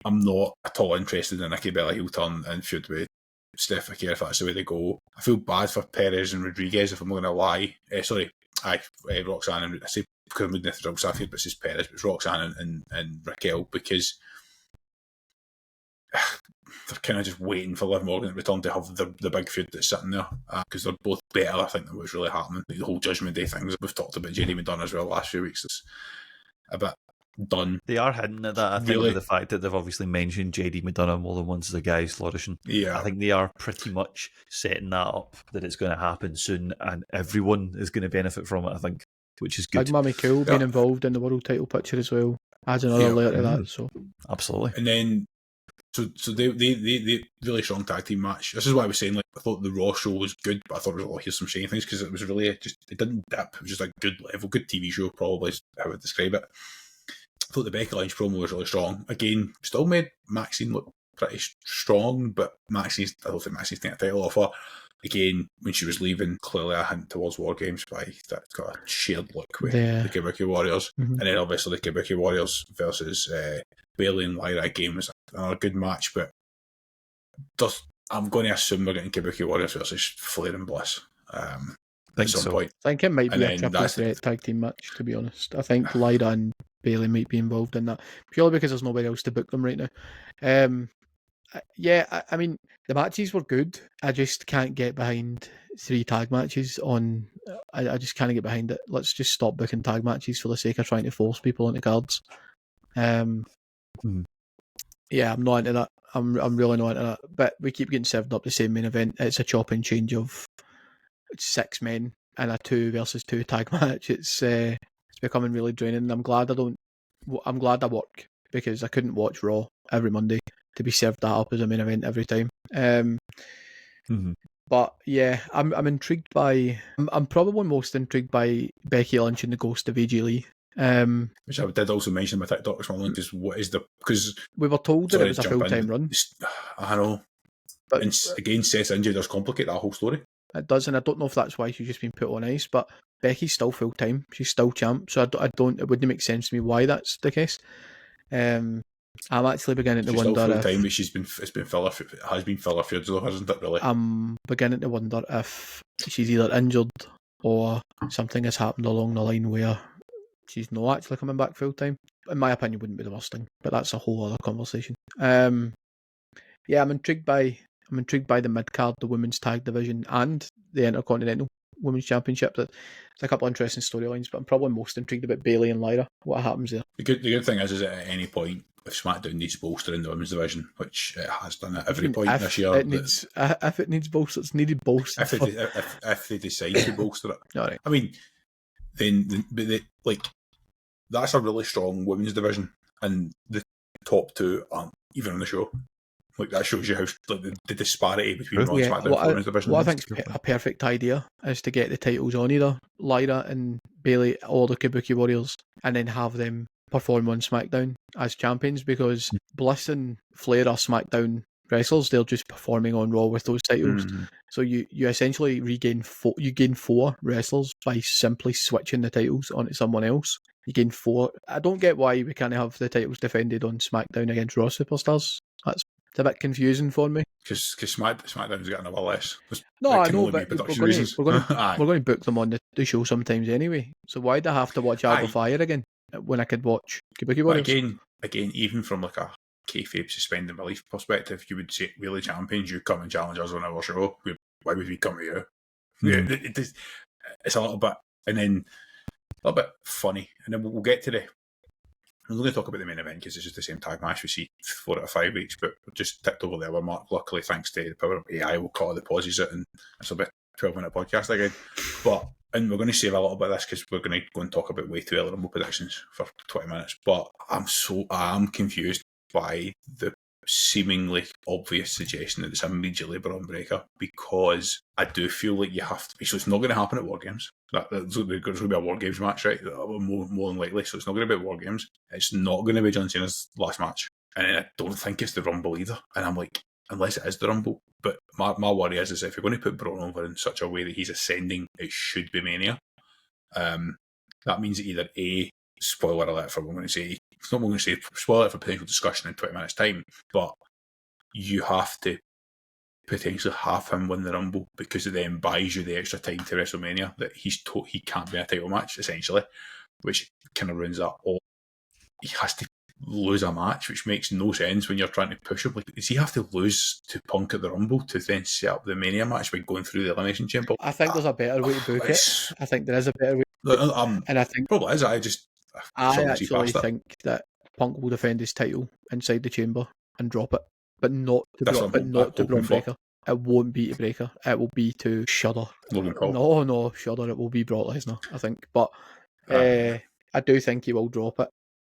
I'm not at all interested in Nikki Bella heel turn and feud with Steph if that's the way they go. I feel bad for Perez and Rodriguez, if I'm going to lie. Roxanne and I say because I'm looking at the results I feel, but it's Perez, but it's Roxanne and Raquel, because they're kind of just waiting for Liv Morgan to return to have the big feud that's sitting there, because they're both better, I think, than what's really happening. The whole Judgment Day things, we've talked about JD McDonough as well the last few weeks, it's a bit done. They are hinting at that, I think, with the fact that they've obviously mentioned JD McDonough more than once as a guy flourishing. Yeah. I think they are pretty much setting that up, that it's going to happen soon, and everyone is going to benefit from it, I think, which is good. Big Mummy Cool being involved in the world title picture as well adds another layer to that. So absolutely. And then so they really strong tag team match. This is why I was saying, like, I thought the Raw show was good, but I thought it was here's some shiny things, because it was really just, it didn't dip. It was just a good level, good TV show, probably is how I would describe it. I thought the Becky Lynch promo was really strong. Again, still made Maxine look pretty strong, but I don't think Maxine's taking a title off her. Again, when she was leaving, clearly a hint towards War Games by that's got a shared look with the Kabuki Warriors. And then obviously the Kabuki Warriors versus Bayley and Lyra. Again was another good match, but I'm going to assume we're getting Kabuki Warriors versus Flair and Bliss at some point. I think it might be a triple threat tag team match, to be honest. I think Lyra and Bayley might be involved in that, purely because there's nobody else to book them right now. I mean, the matches were good. I just can't get behind 3 tag matches on... I just can't get behind it. Let's just stop booking tag matches for the sake of trying to force people into cards. Yeah, I'm not into that. I'm really not into that. But we keep getting served up the same main event. It's a chop and change of 6 men and a 2 versus 2 tag match. It's becoming really draining. I'm glad I work, because I couldn't watch Raw every Monday to be served that up as a main event every time. But yeah, I'm intrigued by... I'm probably most intrigued by Becky Lynch and the ghost of AJ Lee. Which I did also mention in my TikTok this morning, because we were told that it was a full-time run. I know. But again, Seth's injury does complicate that whole story. It does, and I don't know if that's why she's just been put on ice, but Becky's still full-time. She's still champ, so it wouldn't make sense to me why that's the case. I'm actually beginning to wonder if... Full-time, but it has been filler feuds though, hasn't it, really? I'm beginning to wonder if she's either injured or something has happened along the line where she's not actually coming back full-time. In my opinion, wouldn't be the worst thing, but that's a whole other conversation. I'm intrigued by the mid-card, the women's tag division, and the Intercontinental Women's Championship. There's a couple of interesting storylines, but I'm probably most intrigued about Bayley and Lyra. What happens there? The good thing is that at any point, if SmackDown needs bolstering the women's division, which it has done at every point this year, if it needs bolster, it's needed bolster. If they decide to bolster it, all right. I mean, then that's a really strong women's division, and the top 2 aren't even on the show. Like, that shows you how the disparity between Raw and SmackDown women's division. What I think is a perfect idea is to get the titles on either Lyra and Bayley or the Kabuki Warriors, and then have them perform on SmackDown as champions, because Bliss and Flair are SmackDown wrestlers. They're just performing on Raw with those titles. Mm. So you essentially gain 4 wrestlers by simply switching the titles onto someone else. You gain 4. I don't get why we can't have the titles defended on SmackDown against Raw superstars. It's a bit confusing for me. Because SmackDown's got another less. No, It I can know, only be but production reasons. Aye. we're going to book them on the show sometimes anyway. So why do I have to watch Art of Fire again when I could watch Kabuki Warriors? Again, even from like a kayfabe suspending belief perspective, you would say, really champions, you come and challenge us on our show. Why would we come to you? Mm. It's a little bit, and then a little bit funny, and then we'll get to the. I'm not going to talk about the main event because it's just the same tag match we see 4 out of 5 weeks, but we're just tipped over the hour mark. Luckily, thanks to the power of AI, we'll call the pauses it, and it's a bit 12-minute podcast again. And we're going to save a little bit of this because we're going to go and talk about way too early Rumble predictions for 20 minutes. But I'm confused by the seemingly obvious suggestion that it's immediately Braun Breaker, because I do feel like you have to be. So it's not going to happen at War Games. There's going to be a War Games match, right? More than likely. So it's not going to be at War Games. It's not going to be John Cena's last match. And I don't think it's the Rumble either. And I'm like, unless it is the Rumble. But my worry is if you're going to put Braun over in such a way that he's ascending, it should be Mania. That means that either A, spoiler alert for what I'm going to say, it's not what I'm going to say, spoiler alert for potential discussion in 20 minutes' time, but you have to potentially have him win the Rumble because it then buys you the extra time to WrestleMania that he can't be in a title match, essentially, which kind of ruins that all. He has to lose a match, which makes no sense when you're trying to push him. Like, does he have to lose to Punk at the Rumble to then set up the Mania match by going through the Elimination Chamber? I think there's a better way to book it. I think there is a better way. And I think probably is. I actually think that Punk will defend his title inside the chamber and drop it, but not to Braun Breaker. It won't be to Breaker. It will be to Shudder. Logan Paul. No, Shudder. It will be Brock Lesnar, I think. But I do think he will drop it.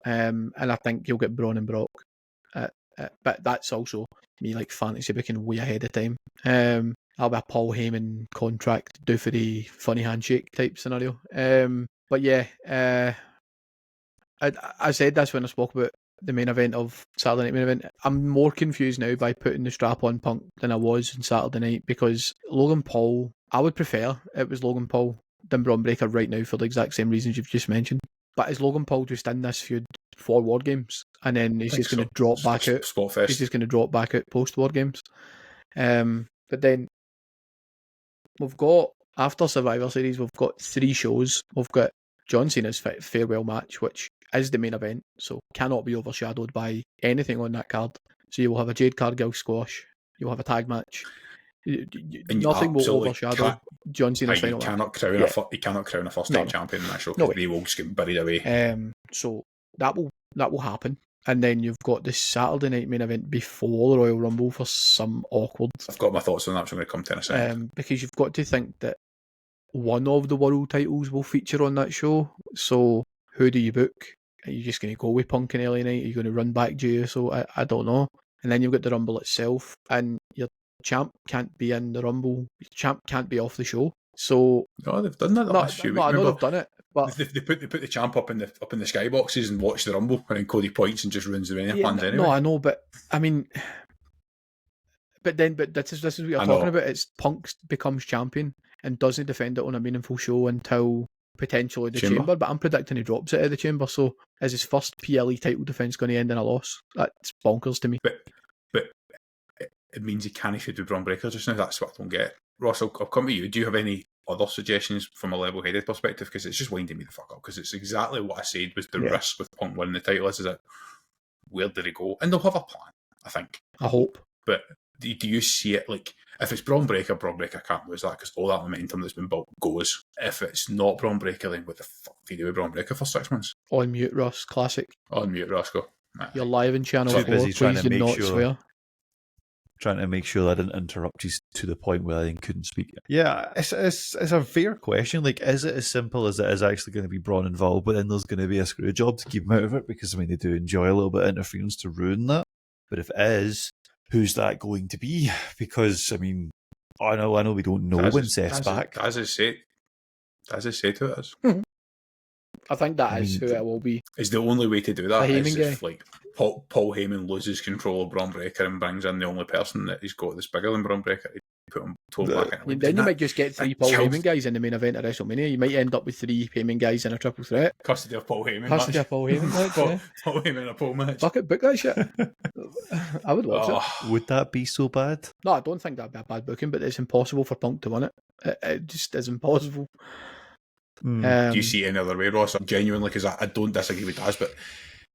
And I think you'll get Braun and Brock. But that's also me like fantasy booking way ahead of time. I'll be a Paul Heyman contract doofy funny handshake type scenario. But yeah, I said this when I spoke about the main event of Saturday Night Main Event. I'm more confused now by putting the strap on Punk than I was on Saturday night, because Logan Paul, I would prefer it was Logan Paul than Braun Breaker right now for the exact same reasons you've just mentioned. But is Logan Paul just in this feud for War Games, and then he's just going to drop back out? He's just going to drop back out post War Games. But then we've got, after Survivor Series, we've got 3 shows. We've got John Cena's farewell match, which is the main event, so cannot be overshadowed by anything on that card. So you will have a Jade Cargill squash. You'll have a tag match. Nothing will overshadow John Cena's final match. He cannot crown a first-time champion in that show, because they will just get buried away. So that will happen. And then you've got the Saturday night main event before the Royal Rumble for some awkward. I've got my thoughts on that, so I'm going to come to in a second. Because you've got to think that one of the world titles will feature on that show. So who do you book? Are you just going to go with Punk and LA Knight? Are you going to run back JSO? I don't know. And then you've got the Rumble itself, and your champ can't be in the Rumble. Your champ can't be off the show. So no, they've done that the last few weeks. I know they've done it, but they put the champ up in the skyboxes and watch the Rumble, and then Cody points and just ruins the Mania plans anyway. No, I know, but I mean, but this is what you're talking about. It's Punk becomes champion and doesn't defend it on a meaningful show until potentially the chamber. But I'm predicting he drops it at the chamber. So is his first PLE title defense going to end in a loss? That's bonkers to me. But it means he can't feud with Braun Breaker just now. That's what I don't get. Ross, I'll come to you. Do you have any other suggestions from a level-headed perspective? Because it's just winding me the fuck up. Because it's exactly what I said was the risk with Punk winning the title. Is that where did he go? And they'll have a plan, I think. I hope. But do you see it like, if it's Braun Breaker can't lose that, because all that momentum that's been built goes. If it's not Braun Breaker, then what the fuck do you do with Braun Breaker for 6 months? On mute, Ross. Classic. On mute, Roscoe. You're live in Channel 4. Busy trying Please to do make not sure. swear. Trying to make sure I didn't interrupt you to the point where I then couldn't speak. Yeah, it's a fair question. Like, is it as simple as it is actually going to be Braun involved, but then there's going to be a screw job to keep him out of it? Because, I mean, they do enjoy a little bit of interference to ruin that. But if it is, who's that going to be? Because, I mean, I know we don't know when Seth's back. As I say to us. I think that is who it will be. Is the only way to do that The is Heyman if like Paul Heyman loses control of Braun Breaker and brings in the only person that he's got that's bigger than Braun Breaker. Put him back in. Then you might just get 3 Paul Heyman guys in the main event of WrestleMania. You might end up with 3 Heyman guys in a triple threat. Custody of Paul Heyman. Custody of Paul Heyman match. Paul Heyman in a pole match. Fuck it, book that shit. I would watch it. Would that be so bad? No, I don't think that'd be a bad booking, but it's impossible for Punk to win it. It just is impossible. Do you see it any other way, Ross? Genuinely, because I don't disagree with Daz, but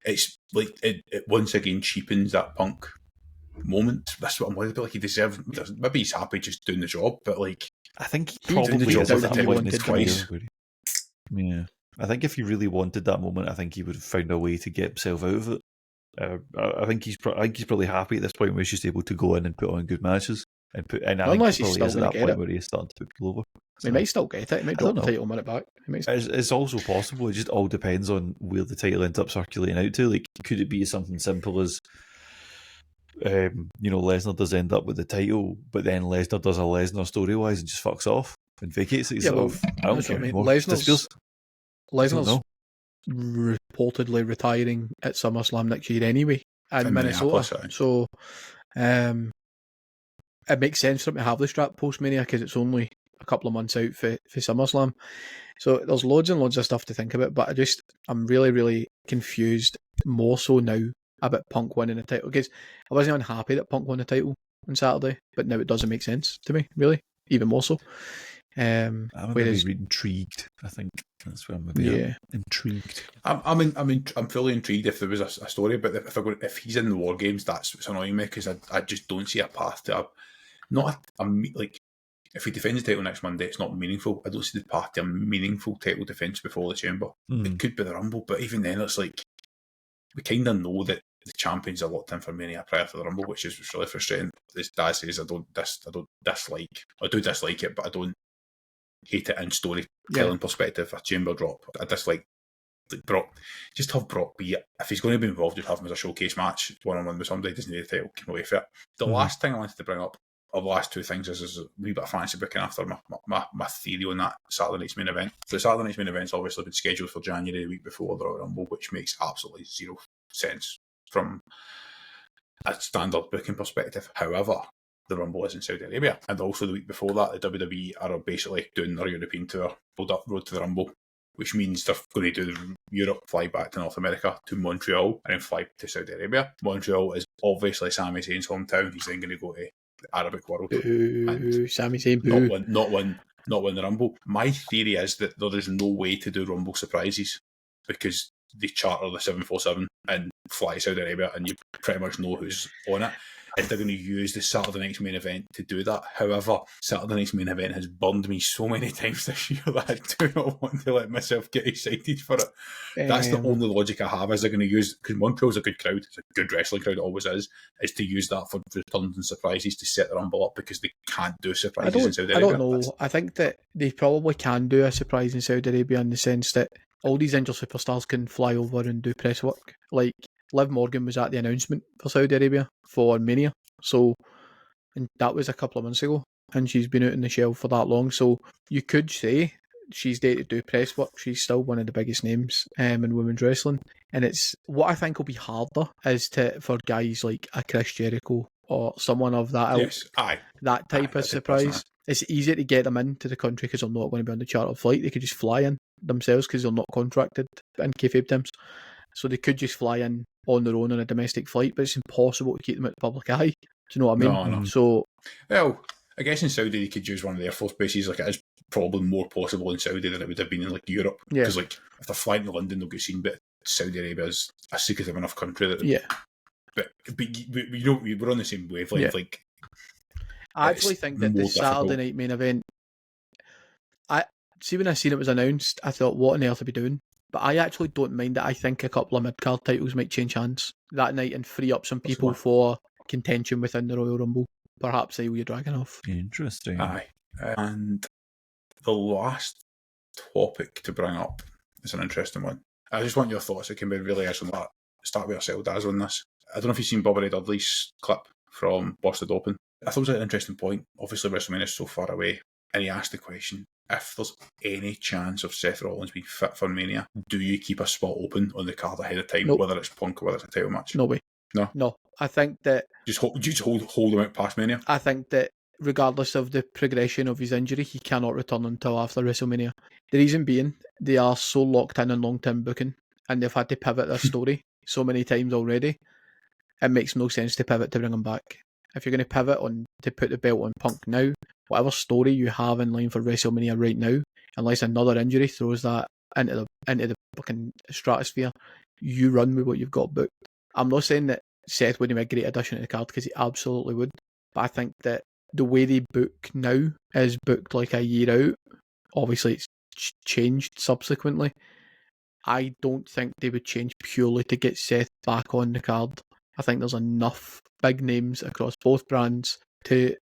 it's like it once again cheapens that Punk moment. That's what I'm worried about. Like he deserves. Maybe he's happy just doing the job, but like I think he doing the probably job is with at the that point in wanted his twice. career. Yeah, I think if he really wanted that moment, I think he would have found a way to get himself out of it. I think he's probably happy at this point where he's just able to go in and put on good matches and I Unless think he's he probably is still at that gonna get point it. where he's starting to put people over. He might still get it. He might drop the know. title and win it back. It's also possible. It just all depends on where the title ends up circulating out to. Like, could it be something simple as, Lesnar does end up with the title, but then Lesnar does a Lesnar story-wise and just fucks off and vacates it himself? I don't care anymore. Lesnar's know. reportedly retiring at SummerSlam next year anyway in Minnesota. So it makes sense for him to have the strap post-Mania because it's only a couple of months out for SummerSlam. So there's loads and loads of stuff to think about, but I'm really, really confused more so now about Punk winning the title because I wasn't unhappy that Punk won the title on Saturday, but now it doesn't make sense to me, really, even more so. I'm intrigued. I think that's where I'm intrigued. I'm fully intrigued if there was a story, but if he's in the War Games, that's what's annoying me because I just don't see a path to if he defends the title next Monday, it's not meaningful. I don't see the path to a meaningful title defence before the Chamber. It could be the Rumble, but even then, it's like we kind of know that the champions are locked in for Mania prior to the Rumble, which is really frustrating. As Daz says, I do dislike it, but I don't hate it in storytelling perspective. A Chamber drop, I dislike Brock. Just have Brock be, if he's going to be involved, just have him as a showcase match, one-on-one with somebody. Doesn't need a title, can away for it. The last thing I wanted to bring up, or the last two things, is a wee bit of fancy booking after my theory on that Saturday night's main event. The Saturday night's main event's obviously been scheduled for January, the week before the Royal Rumble, which makes absolutely zero sense from a standard booking perspective. However, the Rumble is in Saudi Arabia, and also the week before that, the WWE are basically doing their European tour, Road to the Rumble, which means they're going to do Europe, fly back to North America, to Montreal, and then fly to Saudi Arabia. Montreal is obviously Sami Zayn's hometown. He's then going to go to the Arabic world. Sami Zayn, boo. Not win the Rumble. My theory is that there is no way to do Rumble surprises because they charter the 747 and fly to Saudi Arabia, and you pretty much know who's on it. And they're going to use the Saturday night's main event to do that. However, Saturday night's main event has burned me so many times this year that I do not want to let myself get excited for it. That's the only logic I have, is they're going to use, because Montreal's a good crowd, it's a good wrestling crowd, it always is to use that for returns and surprises to set the Rumble up, because they can't do surprises in Saudi Arabia. I don't know. I think that they probably can do a surprise in Saudi Arabia in the sense that all these injured superstars can fly over and do press work. Like, Liv Morgan was at the announcement for Saudi Arabia for Mania, and that was a couple of months ago, and she's been out in the shell for that long, so you could say she's there to do press work. She's still one of the biggest names in women's wrestling, and it's what I think will be harder is for guys like a Chris Jericho or someone of that ilk, that type of surprise. It's easier to get them into the country because they're not going to be on the chartered flight. They could just fly in themselves because they're not contracted in kayfabe terms. So they could just fly in on their own on a domestic flight, but it's impossible to keep them at the public eye. Do you know what I mean? No. So, well, I guess in Saudi they could use one of the Air Force bases. Like, it is probably more possible in Saudi than it would have been in like Europe. Because like if they're flying to London, they'll get seen. But Saudi Arabia is a secretive enough country that But you know, we're on the same wavelength. Yeah. Like, I actually think that the Saturday night main event. When I seen it was announced, I thought, what on earth are we doing? But I actually don't mind it. I think a couple of mid-card titles might change hands that night and free up some people for contention within the Royal Rumble. Perhaps Ilya Dragunov. Interesting. Aye. And the last topic to bring up is an interesting one. I just want your thoughts. It can be really actually that. Start with yourself, Daz, on this. I don't know if you've seen Bobby Ray Dudley's clip from Busted Open. I thought it was an interesting point. Obviously, WrestleMania is so far away. and he asked the question, if there's any chance of Seth Rollins being fit for Mania, do you keep a spot open on the card ahead of time, Nope. whether it's Punk or whether it's a title match? No way. No. I think that Just hold him out past Mania. I think that regardless of the progression of his injury, he cannot return until after WrestleMania. The reason being, they are so locked in on long-term booking, and they've had to pivot their story so many times already. It makes no sense to pivot to bring him back. If you're going to pivot on to put the belt on Punk now, whatever story you have in line for WrestleMania right now, unless another injury throws that into the fucking stratosphere, you run with what you've got booked. I'm not saying that Seth wouldn't be a great addition to the card, because he absolutely would, but I think that the way they book now is booked like a year out. Obviously, it's changed subsequently. I don't think they would change purely to get Seth back on the card. I think there's enough big names across both brands that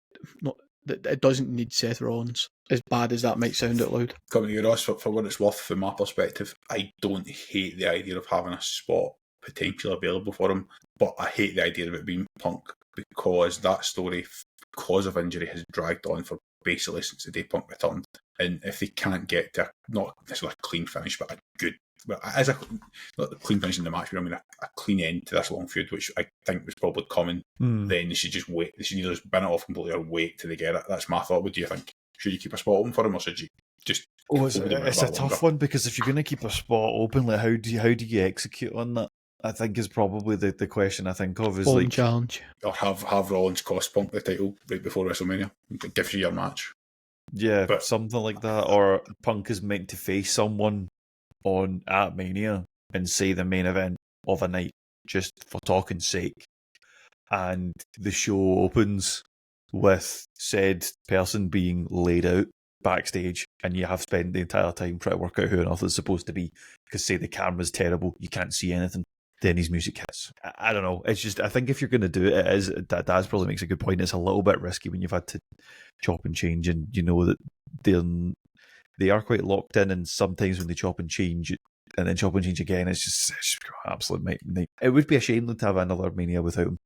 it doesn't need Seth Rollins, as bad as that might sound out loud. Coming to you, Ross, for what it's worth, from my perspective, I don't hate the idea of having a spot potentially available for him, but I hate the idea of it being Punk, because that story, because of injury, has dragged on for basically since the day Punk returned. And if they can't get to not necessarily a clean finish, but a good, well, as a not a clean finish in the match, but I mean a clean end to this long feud, which I think was probably coming, then they should just wait. They should either just bin it off completely or wait till they get it. That's my thought. What do you think? Should you keep a spot open for him, or should you just? Oh, it's a tough one, because if you're going to keep a spot open, like how do you execute on that? I think is probably the question I think of is like challenge, or have Rollins cost Punk the title right before WrestleMania. It gives you your match. Yeah, but something like that, or Punk is meant to face someone at Mania and say the main event of a night just for talking's sake, and the show opens with said person being laid out backstage, and you have spent the entire time trying to work out who on earth it's supposed to be, because say the camera's terrible, you can't see anything, then his music hits. I don't know, it's just, I think if you're going to do it, Daz probably makes a good point, it's a little bit risky when you've had to chop and change, and you know that they are quite locked in, and sometimes when they chop and change and then chop and change again, it's just absolute night. It would be a shame to have another Mania without him,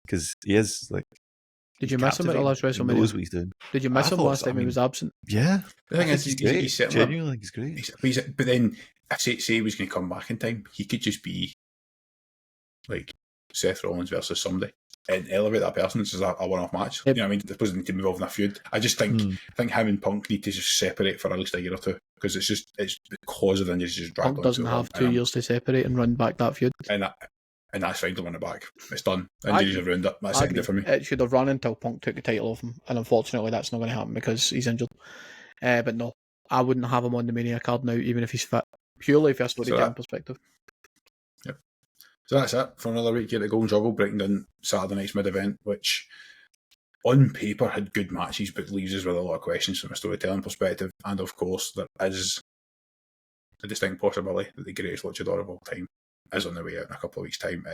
because he is like. Did you miss him at the last WrestleMania? He knows what he's doing. Did you miss him last time he was absent? Yeah. The thing is, he's genuinely think he's great. But then, if say he was going to come back in time, he could just be like Seth Rollins versus somebody and elevate that person as a one-off match. Yep. You know what I mean? It doesn't need to move off in a feud. I just think him and Punk need to just separate for at least a year or two, because it's because of the injuries just dragged on. Punk doesn't have 2 years to separate and run back that feud. And that's fine to win it back. It's done. Injuries have ruined it. That's it for me. It should have run until Punk took the title off him, and unfortunately that's not going to happen because he's injured. But no, I wouldn't have him on the Mania card now, even if he's fit, purely from a storytelling perspective. Yep. So that's it for another week here at the Golden Juggle, breaking down Saturday night's mid-event, which on paper had good matches, but leaves us with a lot of questions from a storytelling perspective. And of course, there is a distinct possibility that the greatest luchador of all time is on the way out in a couple of weeks' time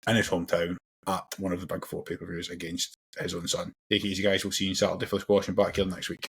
in his hometown at one of the big four pay-per-views against his own son. Take it easy, guys. We'll see you on Saturday for the squash and back here next week.